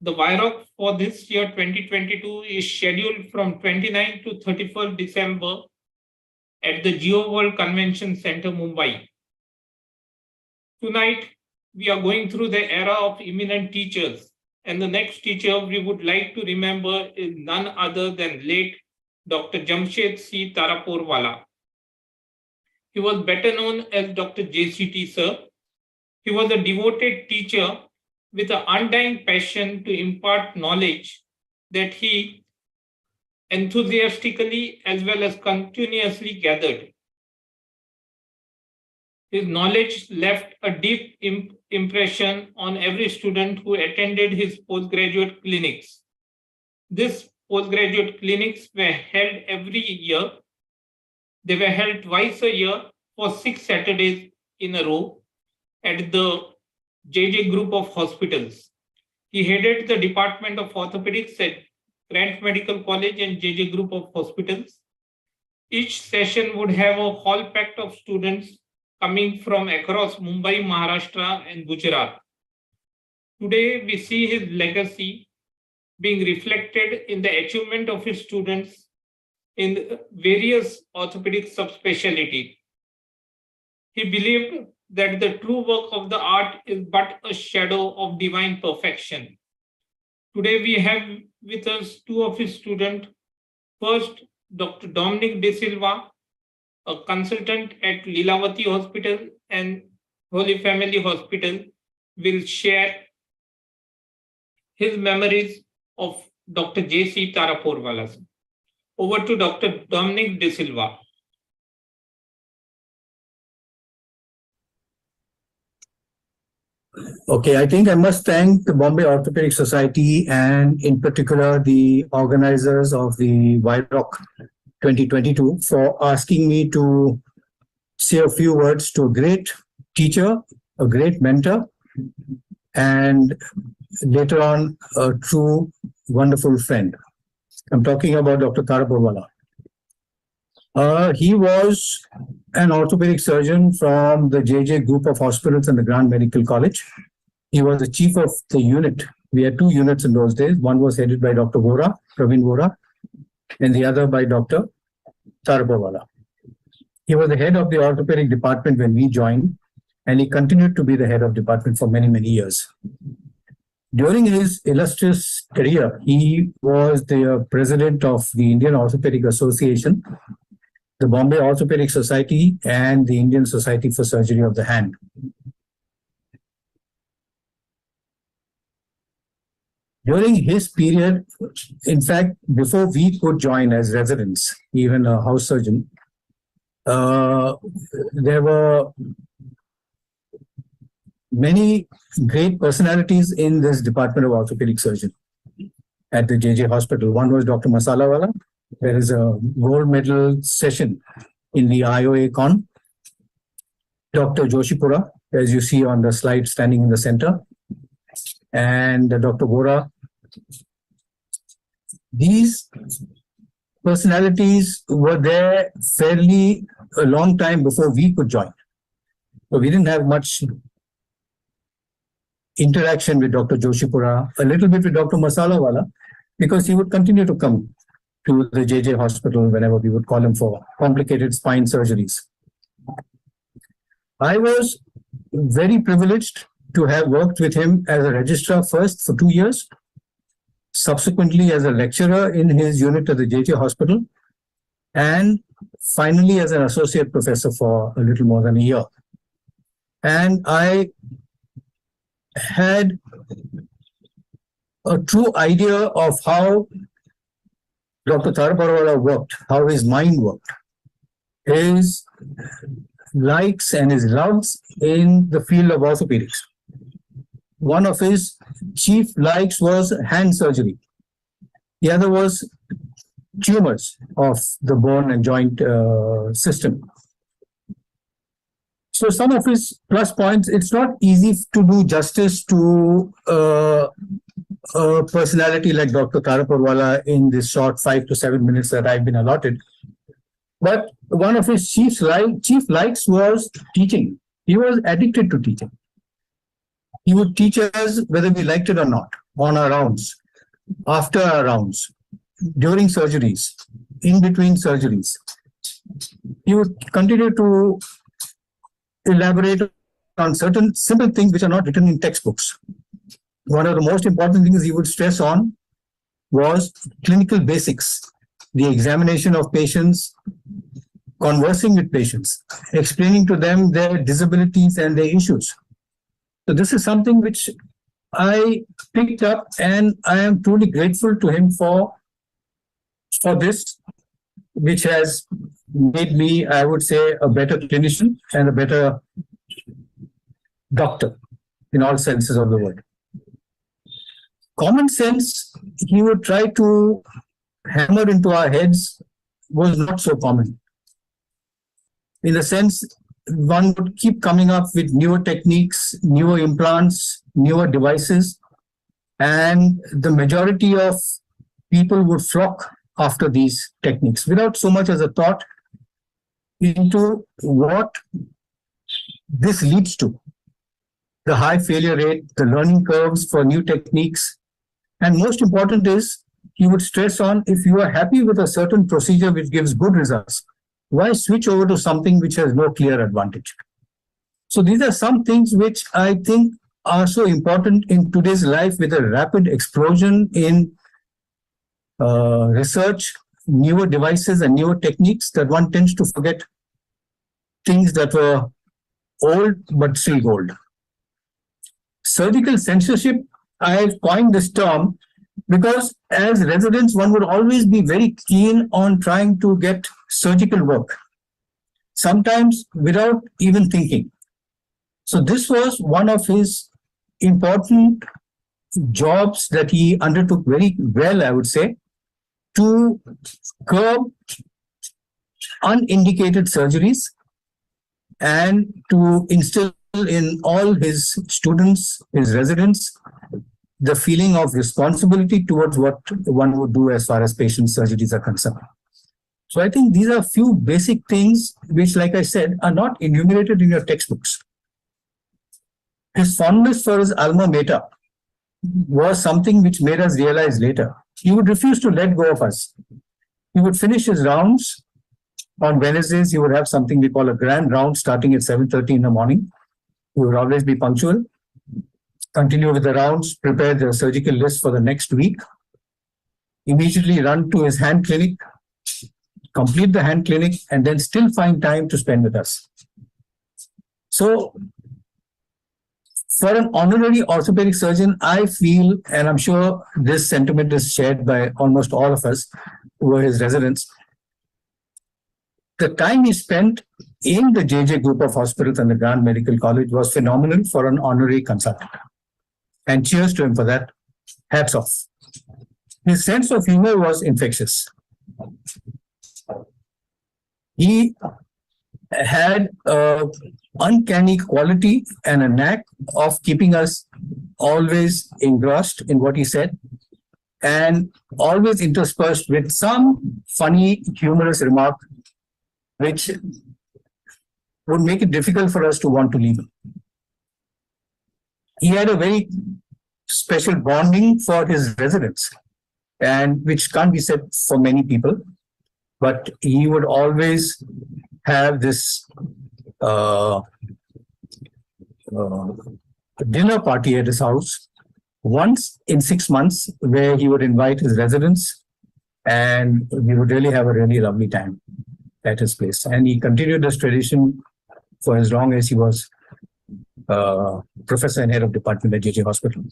The WIROC for this year 2022 is scheduled from 29 to 31st December at the Geo World Convention Center, Mumbai. Tonight, we are going through the era of eminent teachers, and the next teacher we would like to remember is none other than late Dr. Jamshed C. Taraporvala. He was better known as Dr. JCT, sir. He was a devoted teacher with an undying passion to impart knowledge that he enthusiastically as well as continuously gathered. His knowledge left a deep impression on every student who attended his postgraduate clinics. These postgraduate clinics were held every year. They were held twice a year for 6 Saturdays in a row at the JJ Group of Hospitals. He headed the Department of Orthopedics at Grant Medical College and JJ Group of Hospitals. Each session would have a hall packed of students coming from across Mumbai, Maharashtra, and Gujarat. Today, we see his legacy being reflected in the achievement of his students in various orthopedic subspecialties. He believed that the true work of the art is but a shadow of divine perfection. Today, we have with us 2 of his students. First, Dr. Dominic De Silva, a consultant at Lilavati Hospital and Holy Family Hospital, will share his memories of Dr. J.C. Taraporvala. Over to Dr. Dominic De Silva. Okay, I think I must thank the Bombay Orthopedic Society and in particular the organizers of the WIROC 2022 for asking me to say a few words to a great teacher, a great mentor, and later on a true wonderful friend. I'm talking about Dr. Taraporvala. He was an orthopedic surgeon from the JJ Group of Hospitals and the Grant Medical College. He was the chief of the unit. We had 2 units in those days. One was headed by Dr. Vora, Praveen Vora, and the other by Dr. Taraporvala. He was the head of the orthopedic department when we joined, and he continued to be the head of department for many, many years. During his illustrious career, he was the president of the Indian Orthopedic Association, the Bombay Orthopedic Society, and the Indian Society for Surgery of the Hand. During his period, in fact, before we could join as residents, even a house surgeon, there were many great personalities in this Department of Orthopedic Surgery at the JJ Hospital. One was Dr. Masalawala. There is a gold medal session in the IOA Con. Dr. Joshipura, as you see on the slide, standing in the center, and Dr. Vora. These personalities were there fairly a long time before we could join. So we didn't have much interaction with Dr. Joshipura, a little bit with Dr. Masalawala, because he would continue to come to the JJ Hospital whenever we would call him for complicated spine surgeries. I was very privileged to have worked with him as a registrar first for 2 years, subsequently as a lecturer in his unit at the JJ Hospital, and finally as an associate professor for a little more than a year. And I had a true idea of how Dr. Taraporvala worked, how his mind worked, his likes and his loves in the field of orthopedics. One of his chief likes was hand surgery. The other was tumors of the bone and joint system. So some of his plus points, it's not easy to do justice to a personality like Dr. Taraporvala in this short 5 to 7 minutes that I've been allotted. But one of his chief likes was teaching. He was addicted to teaching. He would teach us whether we liked it or not, on our rounds, after our rounds, during surgeries, in between surgeries. He would continue to elaborate on certain simple things which are not written in textbooks. One of the most important things he would stress on was clinical basics, the examination of patients, conversing with patients, explaining to them their disabilities and their issues. So this is something which I picked up, and I am truly grateful to him for this, which has made me, I would say, a better clinician and a better doctor in all senses of the word. Common sense, he would try to hammer into our heads, was not so common. In the sense, one would keep coming up with newer techniques, newer implants, newer devices, and the majority of people would flock after these techniques without so much as a thought into what this leads to. The high failure rate, the learning curves for new techniques, and most important is, he would stress on, if you are happy with a certain procedure which gives good results, why switch over to something which has no clear advantage? So these are some things which I think are so important in today's life, with a rapid explosion in research, newer devices and newer techniques, that one tends to forget things that were old but still gold. Surgical censorship, I have coined this term because as residents, one would always be very keen on trying to get surgical work, sometimes without even thinking. So this was one of his important jobs that he undertook very well, I would say, to curb unindicated surgeries and to instill in all his students, his residents, the feeling of responsibility towards what one would do as far as patient surgeries are concerned. So I think these are a few basic things which, like I said, are not enumerated in your textbooks. His fondness for his alma mater was something which made us realize later. He would refuse to let go of us. He would finish his rounds. On Wednesdays, he would have something we call a grand round starting at 7:30 in the morning. He would always be punctual, continue with the rounds, prepare the surgical list for the next week, immediately run to his hand clinic, complete the hand clinic, and then still find time to spend with us. So for an honorary orthopedic surgeon, I feel, and I'm sure this sentiment is shared by almost all of us who are his residents, the time he spent in the JJ group of hospitals and the Grand Medical College was phenomenal for an honorary consultant. And cheers to him for that. Hats off. His sense of humor was infectious. He had an uncanny quality and a knack of keeping us always engrossed in what he said, and always interspersed with some funny, humorous remark, which would make it difficult for us to want to leave him. He had a very special bonding for his residents, and which can't be said for many people, but he would always have this dinner party at his house once in 6 months, where he would invite his residents, and we would really have a really lovely time at his place. And he continued this tradition for as long as he was professor and head of department at JJ Hospital.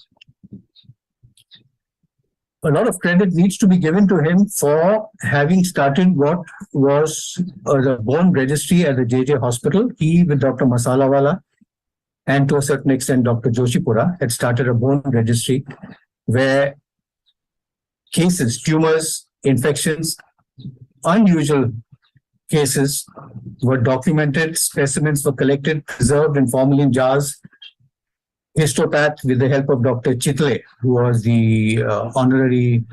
A lot of credit needs to be given to him for having started what was the bone registry at the JJ Hospital. He, with Dr. Masalawala and to a certain extent Dr. Joshipura, had started a bone registry where cases, tumors, infections, unusual cases were documented, specimens were collected, preserved in formalin jars. Histopath, with the help of Dr. Chitle, who was the honorary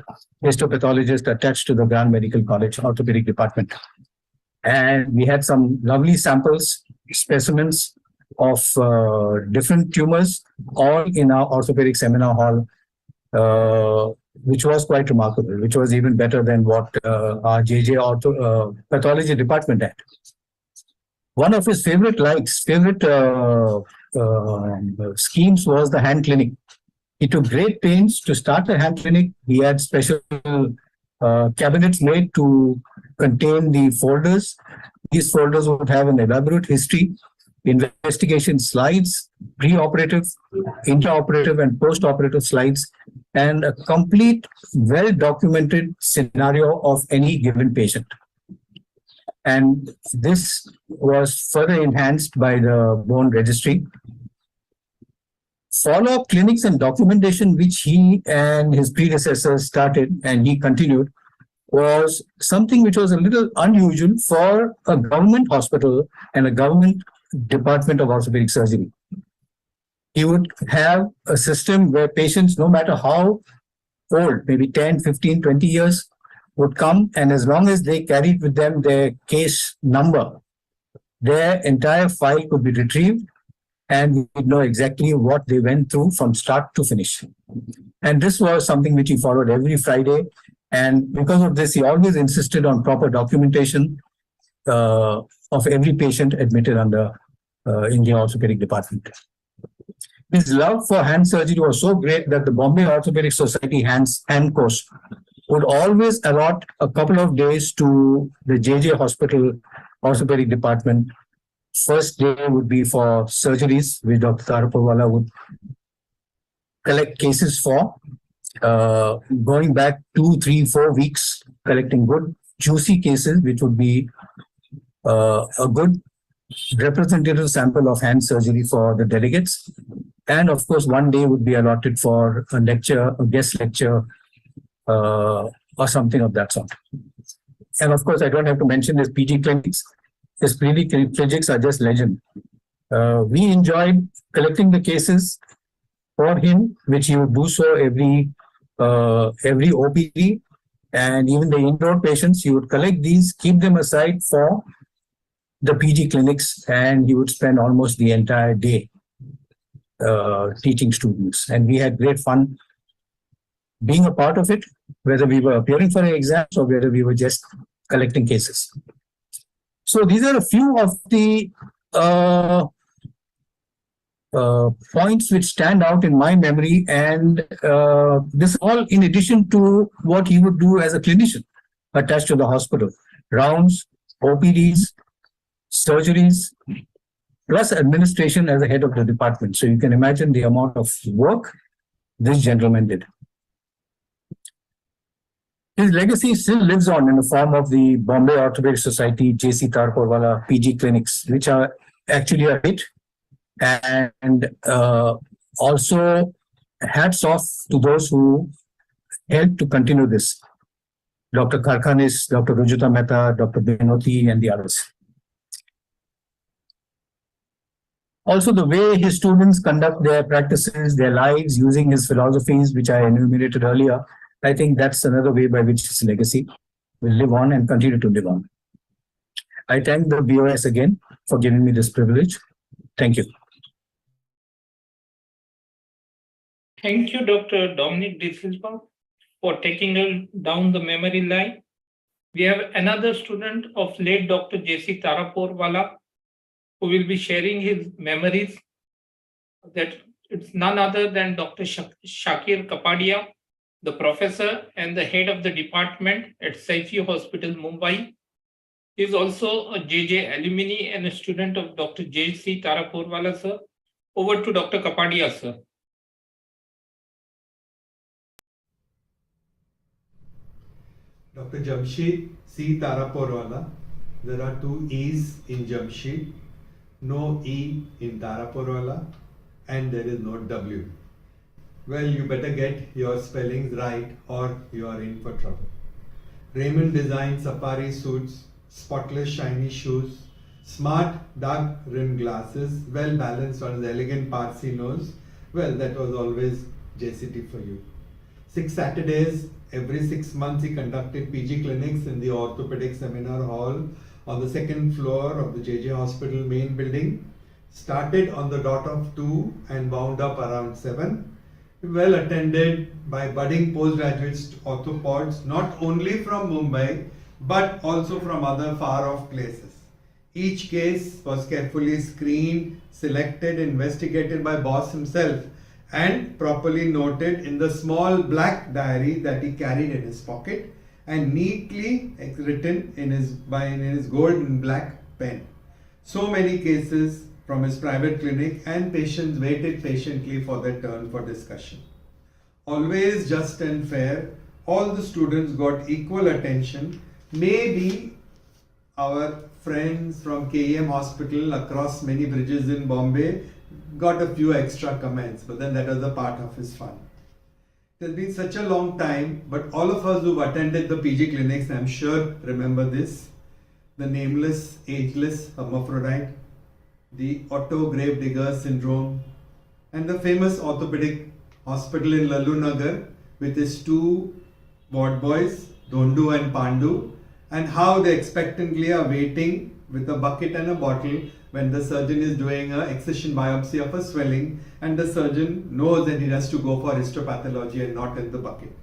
histopathologist attached to the Grand Medical College Orthopedic Department, And we had some lovely samples, specimens of different tumors, all in our orthopedic seminar hall, which was quite remarkable, which was even better than what our JJ pathology department had. One of his favorite schemes was the hand clinic. He took great pains to start a hand clinic. He had special cabinets made to contain the folders. These folders would have an elaborate history, investigation slides, pre-operative, intraoperative, and post-operative slides, and a complete, well-documented scenario of any given patient. And this was further enhanced by the bone registry. Follow-up clinics and documentation, which he and his predecessors started and he continued, was something which was a little unusual for a government hospital and a government department of orthopedic surgery. He would have a system where patients, no matter how old, maybe 10, 15, 20 years, would come, and as long as they carried with them their case number, their entire file could be retrieved, and we would know exactly what they went through from start to finish. And this was something which he followed every Friday. And because of this, he always insisted on proper documentation of every patient admitted under in the orthopedic department. His love for hand surgery was so great that the Bombay Orthopedic Society hand course would always allot a couple of days to the JJ Hospital orthopedic department. First day would be for surgeries, which Dr. Taraporvala would collect cases for, going back 2, 3, 4 weeks, collecting good, juicy cases, which would be a good representative sample of hand surgery for the delegates. And of course, one day would be allotted for a lecture, a guest lecture, or something of that sort. And of course, I don't have to mention his PG clinics. His PG clinics are just legend. We enjoyed collecting the cases for him, which he would do so every OPD, and even the indoor patients, he would collect these, keep them aside for the PG clinics, and he would spend almost the entire day teaching students. And we had great fun being a part of it, whether we were appearing for exams or whether we were just collecting cases. So these are a few of the points which stand out in my memory, and this all in addition to what he would do as a clinician attached to the hospital: rounds, OPDs, surgeries, plus administration as the head of the department. So you can imagine the amount of work this gentleman did. His legacy still lives on in the form of the Bombay Orthopedic Society, JC Taraporvala PG clinics, which are actually a hit. And also hats off to those who helped to continue this: Dr. Karkhanis, Dr. Rujuta Mehta, Dr. Benoti, and the others. Also, the way his students conduct their practices, their lives, using his philosophies, which I enumerated earlier, I think that's another way by which his legacy will live on and continue to live on. I thank the BOS again for giving me this privilege. Thank you. Thank you, Dr. Dominic De Silva, for taking us down the memory line. We have another student of late Dr. JC Taraporvala, who will be sharing his memories. That it's none other than Dr. Shakir Kapadia, the professor and the head of the department at Saifi Hospital, Mumbai. He is also a JJ alumni and a student of Dr. JC Taraporvala, sir. Over to Dr. Kapadia, sir. Dr. Jamshed C. Taraporvala. There are 2 E's in Jamshed, no E in Taraporvala, and there is no W. Well, you better get your spellings right or you are in for trouble. Raymond designed safari suits, spotless shiny shoes, smart dark rimmed glasses, well balanced on his elegant Parsi nose. Well, that was always JCT for you. 6 Saturdays, every 6 months he conducted PG clinics in the orthopedic seminar hall on the second floor of the JJ Hospital main building. Started on the dot of 2 and wound up around 7. Well attended by budding postgraduate orthopods, not only from Mumbai, but also from other far off places. Each case was carefully screened, selected, investigated by boss himself, and properly noted in the small black diary that he carried in his pocket and neatly written in his gold and black pen. So many cases from his private clinic, and patients waited patiently for their turn for discussion. Always just and fair, all the students got equal attention. Maybe our friends from KEM Hospital across many bridges in Bombay got a few extra comments, but then that was a part of his fun. It has been such a long time, but all of us who've attended the PG clinics, I'm sure, remember this. The nameless, ageless hermaphrodite, the Otto Gravedigger syndrome, and the famous orthopedic hospital in Lalunagar with its 2 ward boys, Dhondu and Pandu, and how they expectantly are waiting with a bucket and a bottle when the surgeon is doing an excision biopsy of a swelling, and the surgeon knows that he has to go for histopathology and not in the bucket.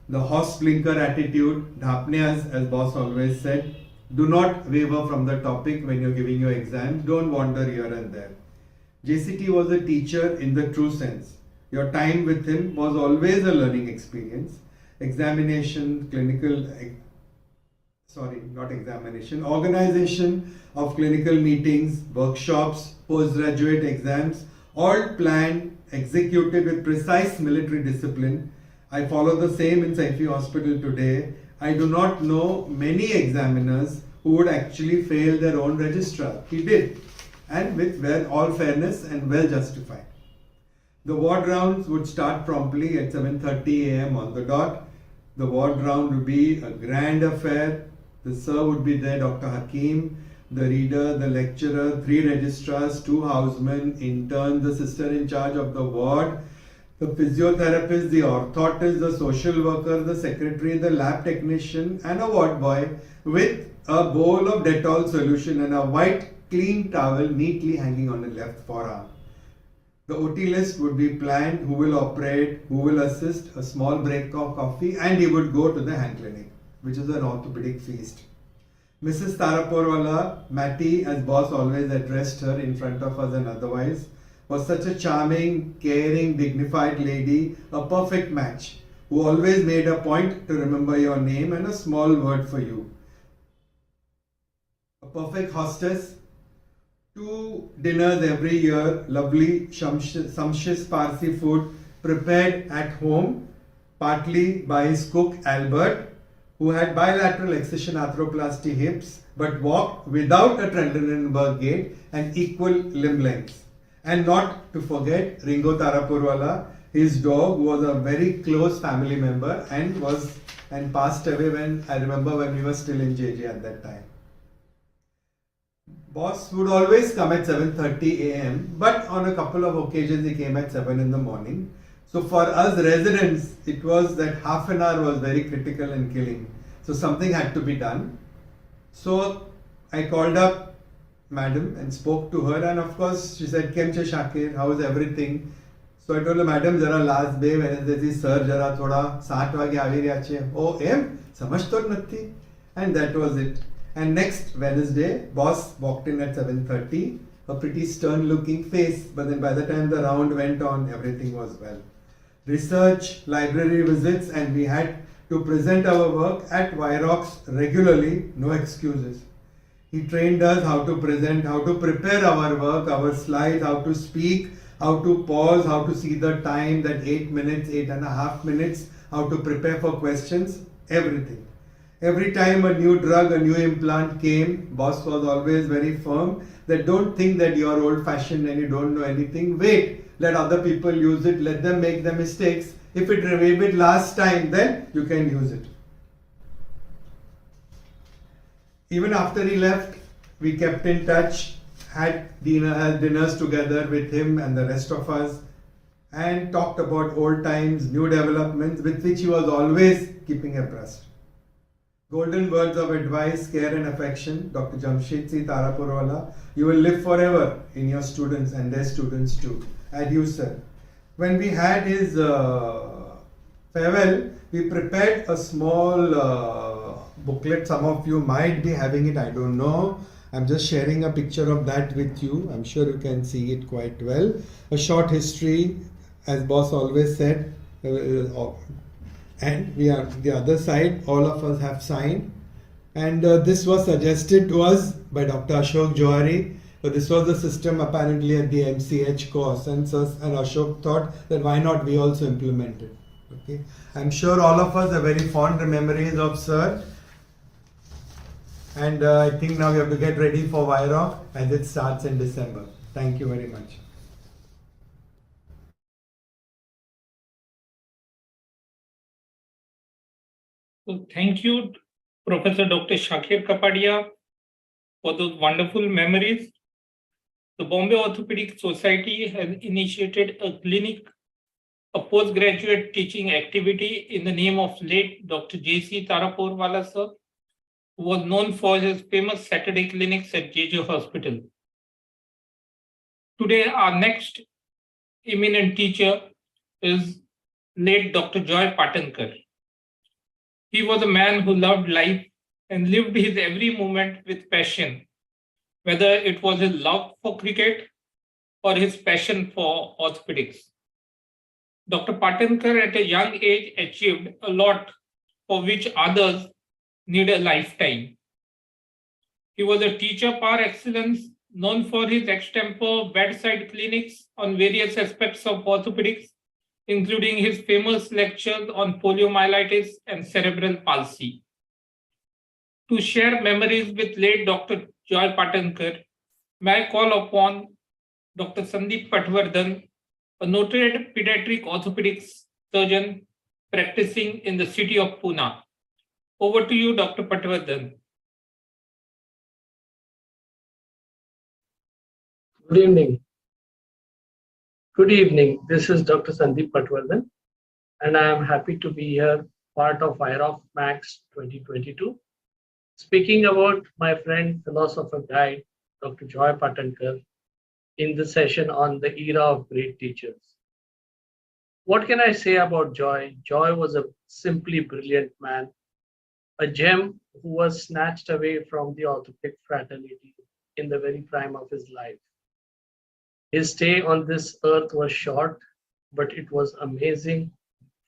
The horse blinker attitude, dhapnias, as boss always said, do not waver from the topic when you're giving your exams, don't wander here and there. JCT was a teacher in the true sense. Your time with him was always a learning experience. Organization of clinical meetings, workshops, postgraduate exams, all planned, executed with precise military discipline. I follow the same in Saifi Hospital today. I do not know many examiners who would actually fail their own registrar. He did, and with all fairness and well justified. The ward rounds would start promptly at 7:30 a.m. on the dot. The ward round would be a grand affair. The sir would be there, Dr. Hakim, the reader, the lecturer, 3 registrars, 2 housemen, intern, the sister in charge of the ward, the physiotherapist, the orthotist, the social worker, the secretary, the lab technician, and a ward boy with a bowl of Dettol solution and a white clean towel neatly hanging on the left forearm. The OT list would be planned, who will operate, who will assist, a small break of coffee, and he would go to the hand clinic, which is an orthopedic feast. Mrs. Taraporvala, Matty, as boss always addressed her in front of us and otherwise, was such a charming, caring, dignified lady, a perfect match, who always made a point to remember your name and a small word for you. A perfect hostess, 2 dinners every year, lovely, sumptuous Parsi food prepared at home, partly by his cook Albert, who had bilateral excision arthroplasty hips, but walked without a Trendelenburg gait and equal limb lengths. And not to forget Ringo Taraporvala, his dog, who was a very close family member and passed away when we were still in JJ at that time. Boss would always come at 7:30 a.m., but on a couple of occasions he came at 7 in the morning. So for us residents, it was that half an hour was very critical and killing. So something had to be done. So I called up madam and spoke to her, and of course she said, Kemche Shakir, how is everything? So I told her, madam, jara last day Wednesday, sir, jara thoda 7 vage avi rya chhe. Oh, samajh to nathi. And that was it. And next Wednesday, boss walked in at 7:30, a pretty stern looking face, but then by the time the round went on, everything was well. Research, library visits, and we had to present our work at WIROCs regularly, no excuses. He trained us how to present, how to prepare our work, our slides, how to speak, how to pause, how to see the time, that 8 minutes, 8.5 minutes, how to prepare for questions, everything. Every time a new drug, a new implant came, boss was always very firm that don't think that you are old fashioned and you don't know anything. Wait, let other people use it, let them make the mistakes. If it last time, then you can use it. Even after he left, we kept in touch, had dinners together with him and the rest of us, and talked about old times, new developments with which he was always keeping abreast. Golden words of advice, care and affection, Dr. Jamshed C. Taraporvala. You will live forever in your students and their students too. Adieu, sir. When we had his farewell, we prepared a small booklet. Some of you might be having it, I don't know. I'm just sharing a picture of that with you. I'm sure you can see it quite well. A short history, as boss always said, and we are the other side, all of us have signed, and this was suggested to us by Dr. Ashok Johari. So this was the system apparently at the MCH course, and Ashok thought that why not we also implement it. Okay, I'm sure all of us have very fond memories of sir, and I think now we have to get ready for WIROC as it starts in December. Thank you very much. So thank you, Professor Dr. Shakir Kapadia, for those wonderful memories. The Bombay Orthopedic Society has initiated a postgraduate teaching activity in the name of late Dr. J.C. Taraporvala, sir, who was known for his famous Saturday clinics at JJ Hospital. Today, our next eminent teacher is late Dr. Joy Patankar. He was a man who loved life and lived his every moment with passion, whether it was his love for cricket or his passion for orthopedics. Dr. Patankar at a young age achieved a lot for which others need a lifetime. He was a teacher par excellence, known for his extempore bedside clinics on various aspects of orthopedics, including his famous lectures on poliomyelitis and cerebral palsy. To share memories with late Dr. Joy Patankar, may I call upon Dr. Sandeep Patwardhan, a noted pediatric orthopedics surgeon practicing in the city of Pune. Over to you, Dr. Patwardhan. Good evening. Good evening. This is Dr. Sandeep Patwardhan, and I am happy to be here, part of WIROC Max 2022, speaking about my friend, philosopher guide, Dr. Joy Patankar, in the session on the era of great teachers. What can I say about Joy? Joy was a simply brilliant man, a gem who was snatched away from the orthopedic fraternity in the very prime of his life. His stay on this earth was short, but it was amazing,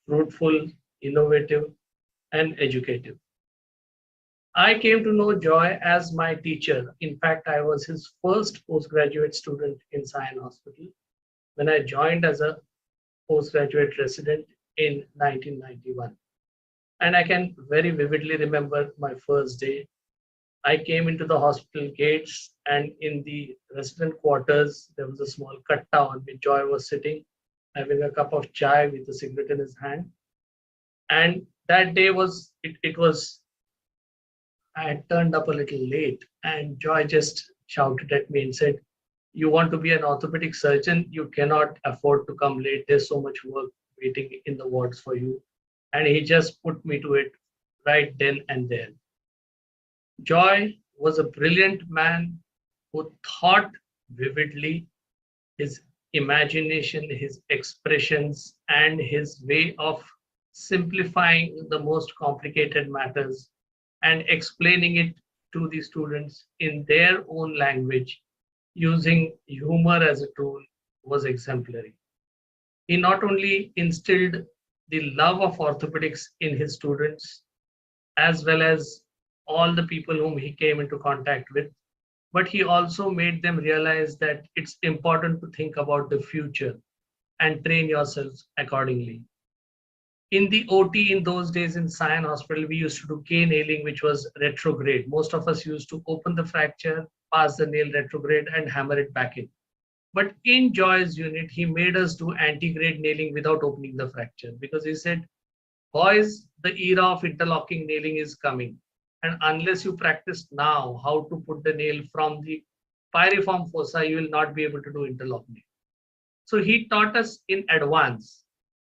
fruitful, innovative, and educative. I came to know Joy as my teacher. In fact, I was his first postgraduate student in Sion Hospital when I joined as a postgraduate resident in 1991. And I can very vividly remember my first day. I came into the hospital gates, and in the resident quarters, there was a small katta on which Joy was sitting, having a cup of chai with a cigarette in his hand. And that day was, I had turned up a little late, and Joy just shouted at me and said, "You want to be an orthopedic surgeon, you cannot afford to come late. There's so much work waiting in the wards for you." And he just put me to it right then and there. Joy was a brilliant man who thought vividly. His imagination, his expressions, and his way of simplifying the most complicated matters and explaining it to the students in their own language, using humor as a tool, was exemplary. He not only instilled the love of orthopedics in his students, as well as all the people whom he came into contact with, but he also made them realize that it's important to think about the future and train yourselves accordingly. In the OT in those days in Sion Hospital, we used to do K nailing, which was retrograde. Most of us used to open the fracture, pass the nail retrograde, and hammer it back in. But in Joy's unit, he made us do antegrade nailing without opening the fracture, because he said, "Boys, the era of interlocking nailing is coming. And unless you practice now how to put the nail from the pyriform fossa, you will not be able to do interlock nail." So he taught us in advance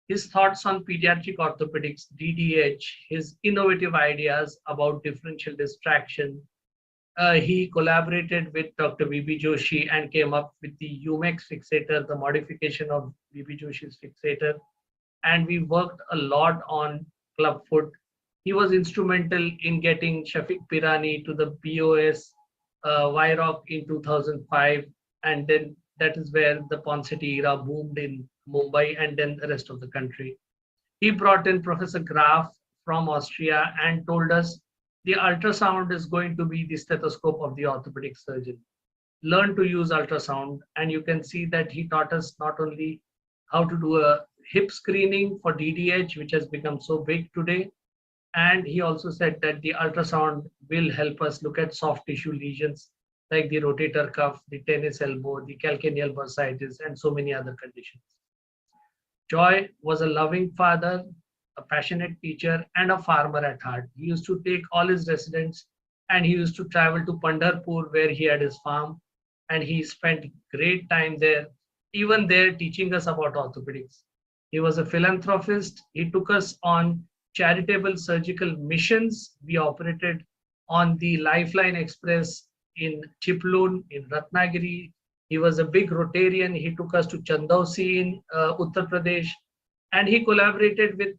his thoughts on pediatric orthopedics, DDH, his innovative ideas about differential distraction. He collaborated with Dr. B.B. Joshi and came up with the UMEX fixator, the modification of B.B. Joshi's fixator. And we worked a lot on club foot. He was instrumental in getting Shafiq Pirani to the POS WIROC in 2005. And then that is where the Ponseti era boomed in Mumbai and then the rest of the country. He brought in Professor Graf from Austria and told us the ultrasound is going to be the stethoscope of the orthopedic surgeon. Learn to use ultrasound, and you can see that he taught us not only how to do a hip screening for DDH, which has become so big today, and he also said that the ultrasound will help us look at soft tissue lesions like the rotator cuff, the tennis elbow, the calcaneal bursitis, and so many other conditions. Joy was a loving father, a passionate teacher, and a farmer at heart. He used to take all his residents and he used to travel to Pandharpur where he had his farm, and he spent great time there, even there teaching us about orthopedics. He was a philanthropist. He took us on charitable surgical missions. We operated on the Lifeline Express in Chiplun, in Ratnagiri. He was a big Rotarian. He took us to Chandausi in Uttar Pradesh, and he collaborated with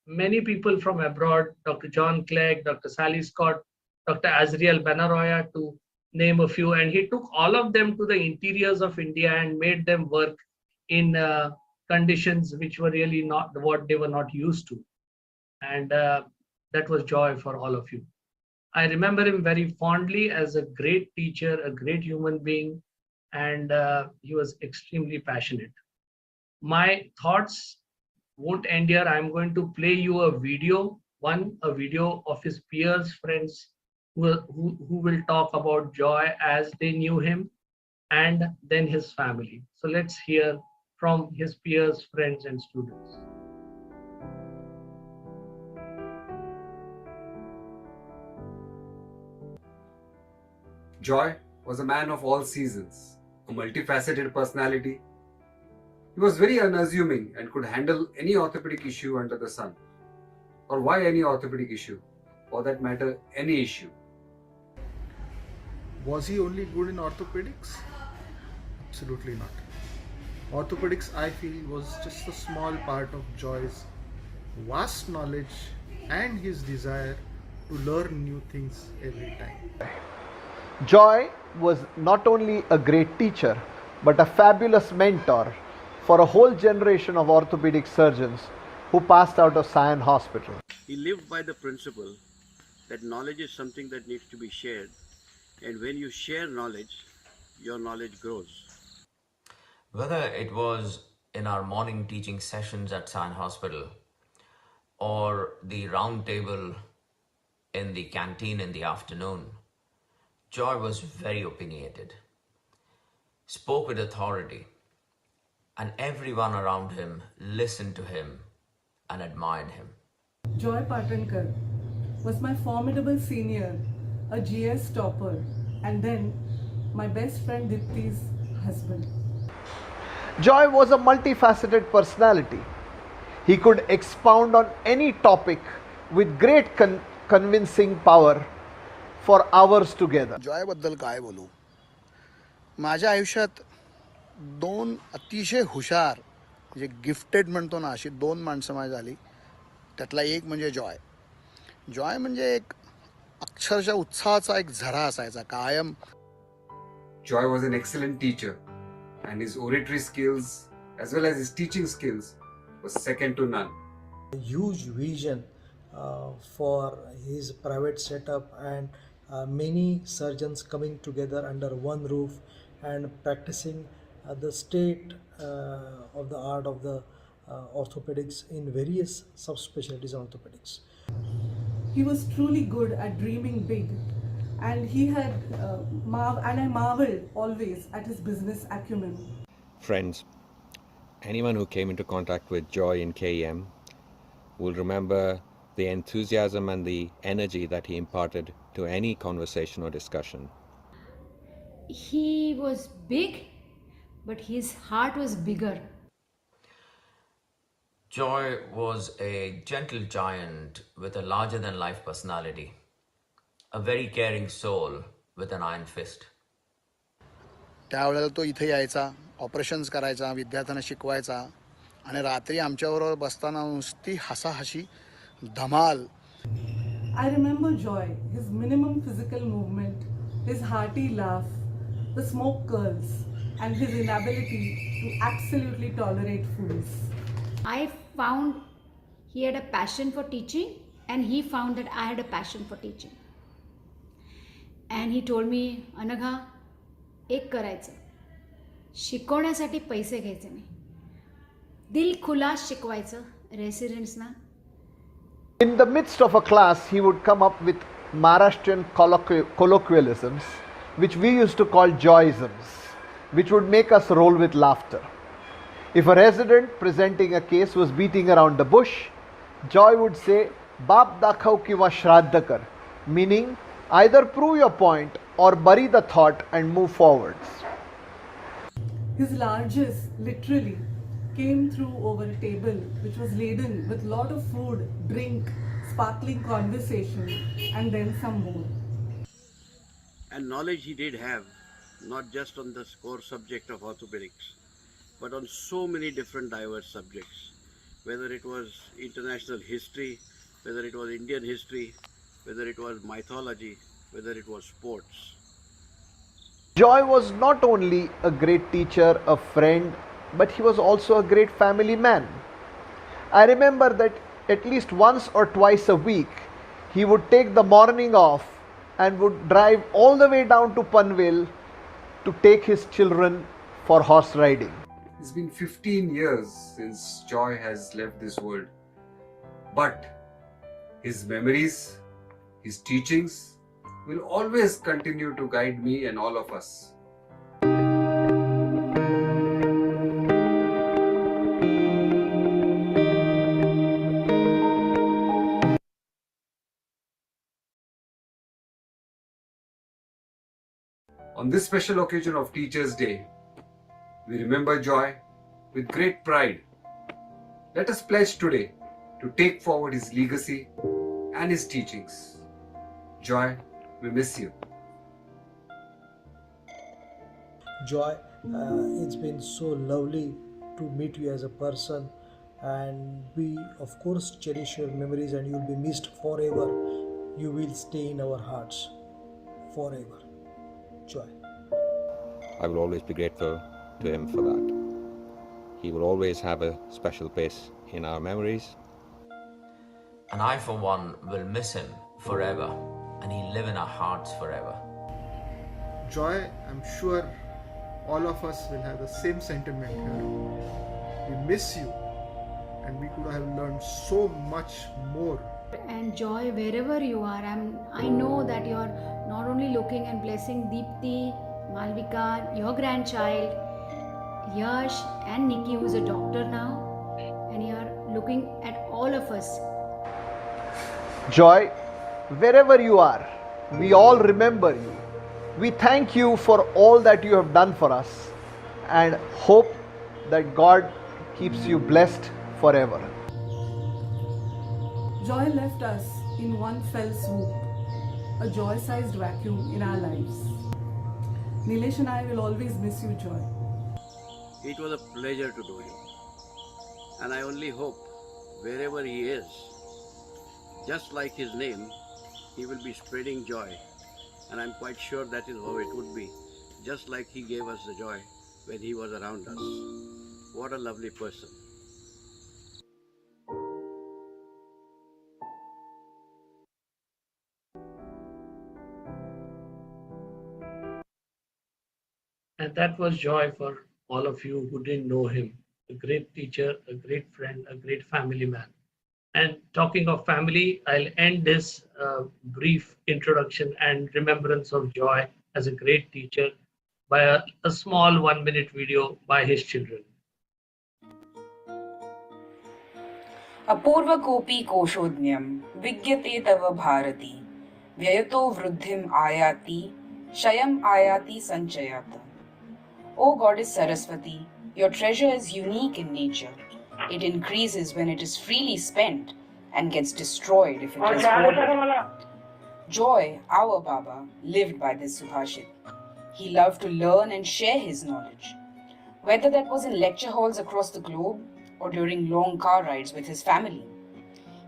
many people from abroad, Dr. John Clegg, Dr. Sally Scott, Dr. Azriel Benaroya, to name a few. And he took all of them to the interiors of India and made them work in conditions which were really not what they were not used to. And that was joy for all of you. I remember him very fondly as a great teacher, a great human being, and he was extremely passionate. My thoughts won't end here. I'm going to play you a video of his peers, friends, who will talk about Joy as they knew him, and then his family. So let's hear from his peers, friends, and students. Joy was a man of all seasons, a multifaceted personality. He was very unassuming and could handle any orthopedic issue under the sun. Or why any orthopedic issue? For that matter, any issue. Was he only good in orthopedics? Absolutely not. Orthopedics, I feel, was just a small part of Joy's vast knowledge and his desire to learn new things every time. Joy was not only a great teacher, but a fabulous mentor for a whole generation of orthopedic surgeons who passed out of Sion Hospital. He lived by the principle that knowledge is something that needs to be shared, and when you share knowledge, your knowledge grows. Whether it was in our morning teaching sessions at Sion Hospital or the round table in the canteen in the afternoon, Joy was very opinionated, spoke with authority, and everyone around him listened to him and admired him. Joy Patankar was my formidable senior, a GS topper, and then my best friend Dipti's husband. Joy was a multifaceted personality. He could expound on any topic with great convincing power for hours together. Joy बद्दल काय बोलू? माझ्या आयुष्यात दोन अतिशय हुशार म्हणजे gifted म्हणतो ना अशी दोन माणसं माझी झाली. त्यातला एक म्हणजे जॉय. जॉय म्हणजे एक अक्षरशः उत्साहाचा एक झरा असायचा कायम. Joy was an excellent teacher, and his oratory skills as well as his teaching skills was second to none. A huge vision for his private setup and many surgeons coming together under one roof and practicing the state of the art of the orthopedics in various subspecialties of orthopedics. He was truly good at dreaming big, and he had and I marveled always at his business acumen. Friends, anyone who came into contact with Joy in KEM will remember the enthusiasm and the energy that he imparted to any conversation or discussion. He was big, but his heart was bigger. Joy was a gentle giant with a larger than life personality, a very caring soul with an iron fist. त्यावेळेला तो इथे यायचा, operations करायचा, विद्यार्थ्यांना शिकवायचा आणि रात्री आमच्याबरोबर बसताना नुसती हसाहशी धमाल. I remember Joy, his minimum physical movement, his hearty laugh, the smoke curls, and his inability to absolutely tolerate fools. I found he had a passion for teaching, and he found that I had a passion for teaching. And he told me, Anagha, एक करायचं, शिकवण्यासाठी पैसे घ्यायचे नाही, दिल खुला शिकवायचं रेसिडेंट्सना. In the midst of a class, he would come up with Maharashtrian colloquialisms, which we used to call joyisms, which would make us roll with laughter. If a resident presenting a case was beating around the bush, Joy would say, Baap dakhav kiva shraddha kar, meaning either prove your point or bury the thought and move forwards. His largesse literally came through over a table which was laden with lot of food, drink, sparkling conversation, and then some more. And knowledge he did have, not just on the core subject of orthopedics, but on so many different diverse subjects, whether it was international history, whether it was Indian history, whether it was mythology, whether it was sports. Joy was not only a great teacher, a friend, but he was also a great family man. I remember that at least once or twice a week, he would take the morning off and would drive all the way down to Panvel to take his children for horse riding. It's been 15 years since Joy has left this world. But his memories, his teachings will always continue to guide me and all of us. On this special occasion of Teachers' Day, we remember Joy with great pride. Let us pledge today to take forward his legacy and his teachings. Joy, we miss you. Joy, it's been so lovely to meet you as a person, and we of course cherish your memories, and you'll be missed forever. You will stay in our hearts forever. Joy. I will always be grateful to him for that. He will always have a special place in our memories. And I, for one, will miss him forever, and he'll live in our hearts forever. Joy, I'm sure all of us will have the same sentiment here. We miss you, and we could have learned so much more. And Joy, wherever you are, I know that you're not only looking and blessing Deepti, Malvika, your grandchild, Yash and Nikki, who's a doctor now, and you're looking at all of us. Joy, wherever you are, we all remember you. We thank you for all that you have done for us and hope that God keeps you blessed forever. Joy left us in one fell swoop, a joy-sized vacuum in our lives. Nilesh and I will always miss you, Joy. It was a pleasure to know him. And I only hope wherever he is, just like his name, he will be spreading joy. And I'm quite sure that is how it would be, just like he gave us the joy when he was around us. What a lovely person. And that was Joy for all of you who didn't know him. A great teacher, a great friend, a great family man. And talking of family, I'll end this brief introduction and remembrance of Joy as a great teacher by a small 1-minute video by his children. अपूर्वकोऽपि कोशोऽन्यं विज्ञते तव भारती व्ययतो वृद्धिम् आयाति क्षयम् आयाति संचयात्. O Goddess Saraswati, your treasure is unique in nature It increases when it is freely spent and gets destroyed if it is hoarded. Joy, our Baba, lived by this Subhashit. He loved to learn and share his knowledge. Whether that was in lecture halls across the globe or during long car rides with his family.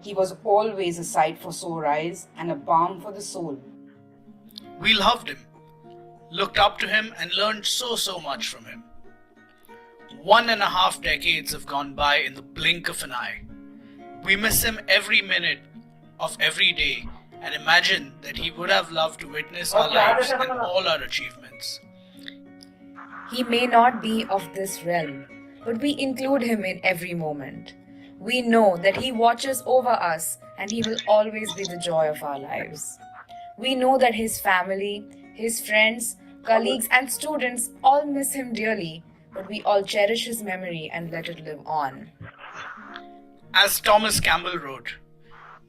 He was always a sight for sore eyes and a balm for the soul. We loved him, looked up to him, and learned so much from him. 1.5 decades have gone by in the blink of an eye. We miss him every minute of every day and imagine that he would have loved to witness our lives and all our achievements. He may not be of this realm, but we include him in every moment. We know that he watches over us and he will always be the joy of our lives. We know that his family, his friends, colleagues and students all miss him dearly, but we all cherish his memory and let it live on. As Thomas Campbell wrote,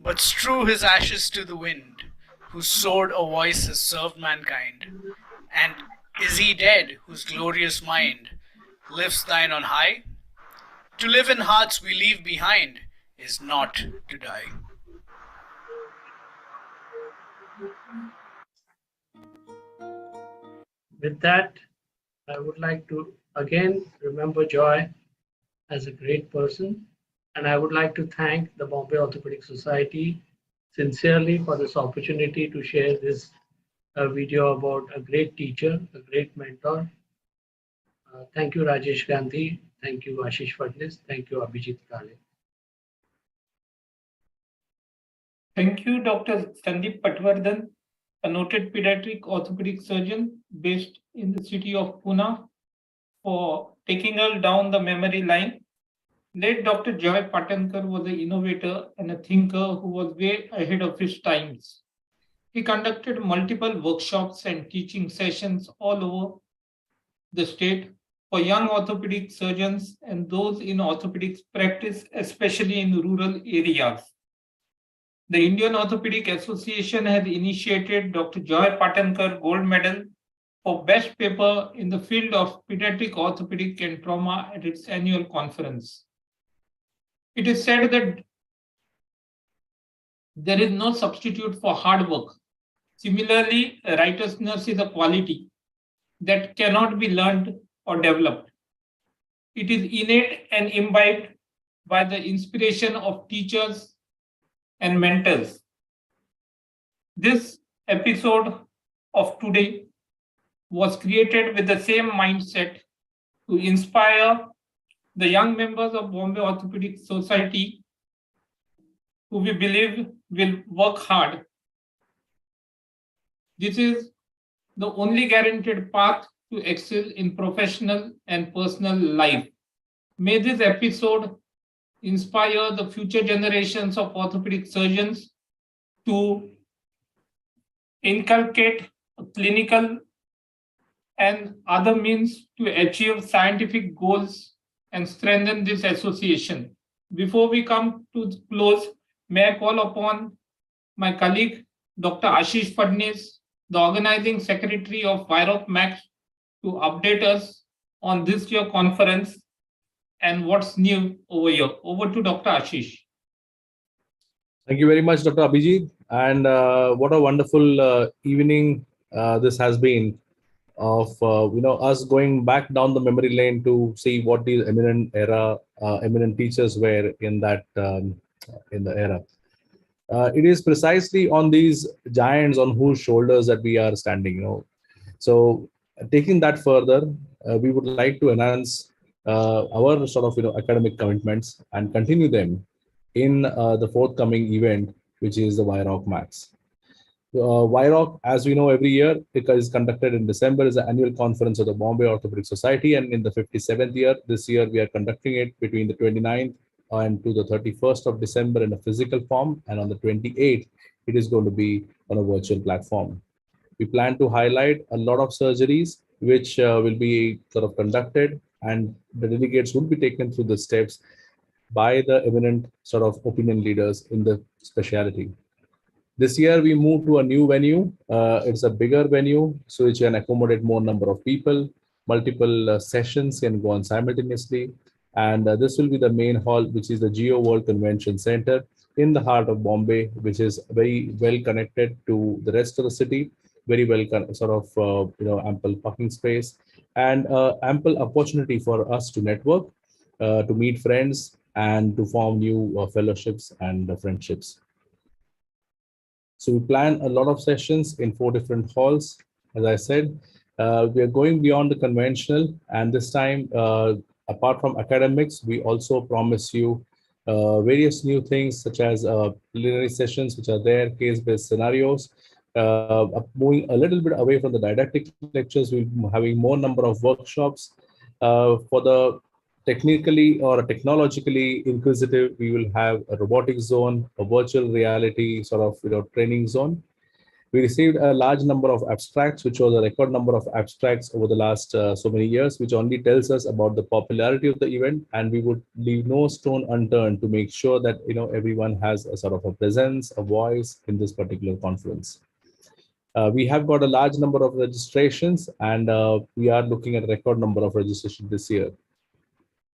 "But strew his ashes to the wind, whose sword or voice has served mankind. And is he dead, whose glorious mind lifts thine on high? To live in hearts we leave behind is not to die." With that, I would like to again remember Joy as a great person, and I would like to thank the Bombay Orthopedic Society sincerely for this opportunity to share this video about a great teacher, a great mentor. Thank you, Rajesh Gandhi. Thank you, Ashish Phadnis. Thank you, Abhijit Kale. Thank you, Dr. Sandeep Patwardhan, a noted pediatric orthopedic surgeon based in the city of Pune, for taking us down the memory line. Late Dr. Joy Patankar was an innovator and a thinker who was way ahead of his times. He conducted multiple workshops and teaching sessions all over the state for young orthopedic surgeons and those in orthopedics practice, especially in rural areas. The Indian Orthopedic Association has initiated Dr. Joy Patankar Gold Medal for Best Paper in the field of pediatric orthopedic and trauma at its annual conference. It is said that there is no substitute for hard work. Similarly, righteousness is a quality that cannot be learned or developed. It is innate and imbibed by the inspiration of teachers and mentors. This episode of today was created with the same mindset to inspire the young members of Bombay Orthopedic Society, who we believe will work hard. This is the only guaranteed path to excel in professional and personal life. May this episode inspire the future generations of orthopedic surgeons to inculcate clinical and other means to achieve scientific goals and strengthen this association. Before we come to close, may I call upon my colleague, Dr. Ashish Phadnis, the organizing secretary of WIROC Max, to update us on this year's conference and what's new over here. Over to Dr. Ashish. Thank you very much, Dr. Abhijit. And what a wonderful evening this has been of us going back down the memory lane to see what the eminent era, eminent teachers were in that in the era. It is precisely on these giants on whose shoulders that we are standing. So taking that further, we would like to enhance our sort of academic commitments and continue them in the forthcoming event, which is the WIROC Max. WIROC, as we know, every year it is conducted in December, is the annual conference of the Bombay Orthopedic Society, and in the 57th year, this year we are conducting it between the 29th and to the 31st of December in a physical form, and on the 28th it is going to be on a virtual platform. We plan to highlight a lot of surgeries which will be sort of conducted, and the delegates will be taken through the steps by the eminent sort of opinion leaders in the specialty. This year we moved to a new venue. It's a bigger venue, so it can accommodate more number of people. Multiple sessions can go on simultaneously, And this will be the main hall, which is the Geo World Convention Center in the heart of Bombay, which is very well connected to the rest of the city, very well sort of ample parking space, and ample opportunity for us to network, to meet friends, and to form new fellowships and friendships. So we plan a lot of sessions in 4 different halls. As I said, we are going beyond the conventional, and this time, apart from academics, we also promise you various new things such as plenary sessions, which are there, case-based scenarios. Moving a little bit away from the didactic lectures, we'll be having more number of workshops. For the technically or technologically inquisitive, we will have a robotic zone, a virtual reality sort of training zone. We received a large number of abstracts, which was a record number of abstracts over the last so many years, which only tells us about the popularity of the event, and we would leave no stone unturned to make sure that everyone has a sort of a presence, a voice in this particular conference. We have got a large number of registrations, and we are looking at a record number of registrations this year.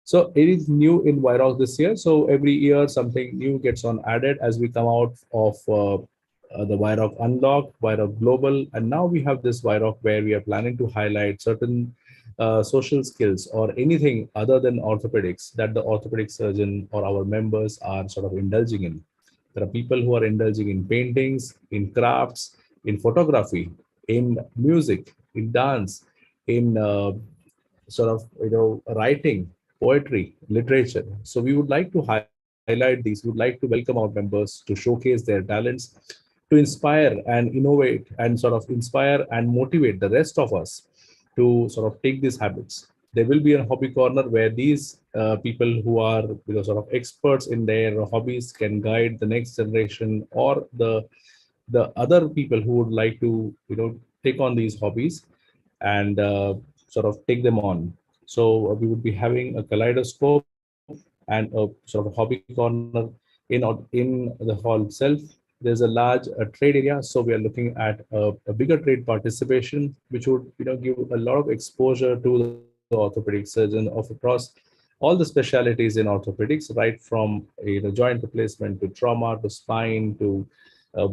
So it is new in WIROC this year. So every year something new gets on added as we come out of the WIROC Unlock, WIROC Global, and now we have this WIROC where we are planning to highlight certain social skills or anything other than orthopedics that the orthopedic surgeon or our members are sort of indulging in. There are people who are indulging in paintings, in crafts, in photography, in music, in dance, in writing, poetry, literature. So we would like to highlight these. We would like to welcome our members to showcase their talents, to inspire and innovate, and sort of inspire and motivate the rest of us to sort of take these habits. There will be a hobby corner where these people who are sort of experts in their hobbies can guide the next generation or the other people who would like to take on these hobbies and sort of take them on. So we would be having a kaleidoscope and a sort of a hobby corner in the hall itself. There's a large trade area, so we are looking at a bigger trade participation, which would give a lot of exposure to the orthopedic surgeon of across all the specialties in orthopedics, right from joint replacement to trauma to spine to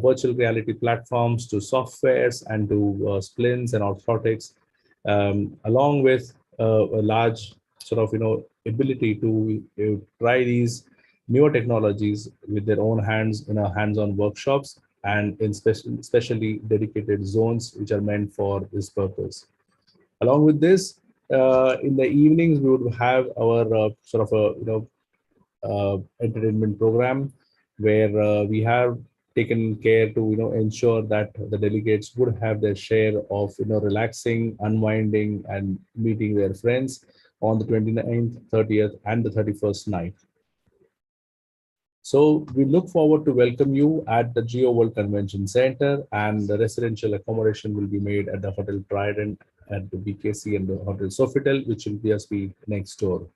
virtual reality platforms to softwares and to splints and orthotics, along with a large sort of ability to try these newer technologies with their own hands in our hands-on workshops and in specially dedicated zones which are meant for this purpose. Along with this, in the evenings we would have our sort of a entertainment program where we have taken care to ensure that the delegates would have their share of relaxing, unwinding, and meeting their friends on the 29th, 30th, and the 31st night. So we look forward to welcome you at the Geo World Convention Center, and the residential accommodation will be made at the Hotel Trident at the BKC and the Hotel Sofitel, which will be just be next door.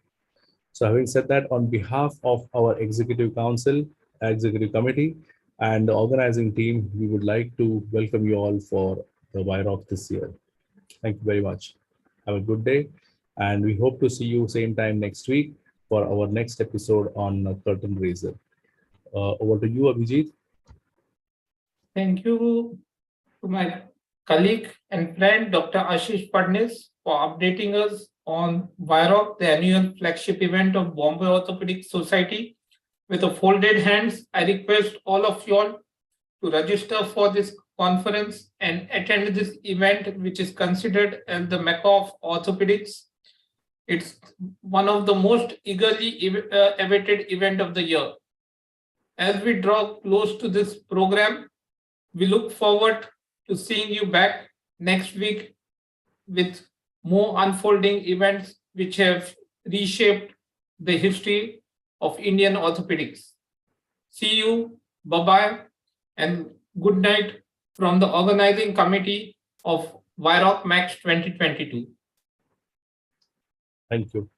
So having said that, on behalf of our executive council, executive committee, and the organizing team, we would like to welcome you all for the WIROC this year. Thank you very much. Have a good day, and we hope to see you same time next week for our next episode on curtain raiser. Over to you, Abhijit. Thank you to my colleague and friend, Dr. Ashish Phadnis, for updating us on WIROC, the annual flagship event of Bombay Orthopedic Society. With a folded hands, I request all of you all to register for this conference and attend this event, which is considered as the Mecca of orthopedics. It's one of the most eagerly awaited event of the year. As we draw close to this program, we look forward to seeing you back next week with more unfolding events which have reshaped the history of Indian orthopedics. See you, bye-bye, and good night from the organizing committee of WIROC Max 2022. Thank you.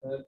Hello.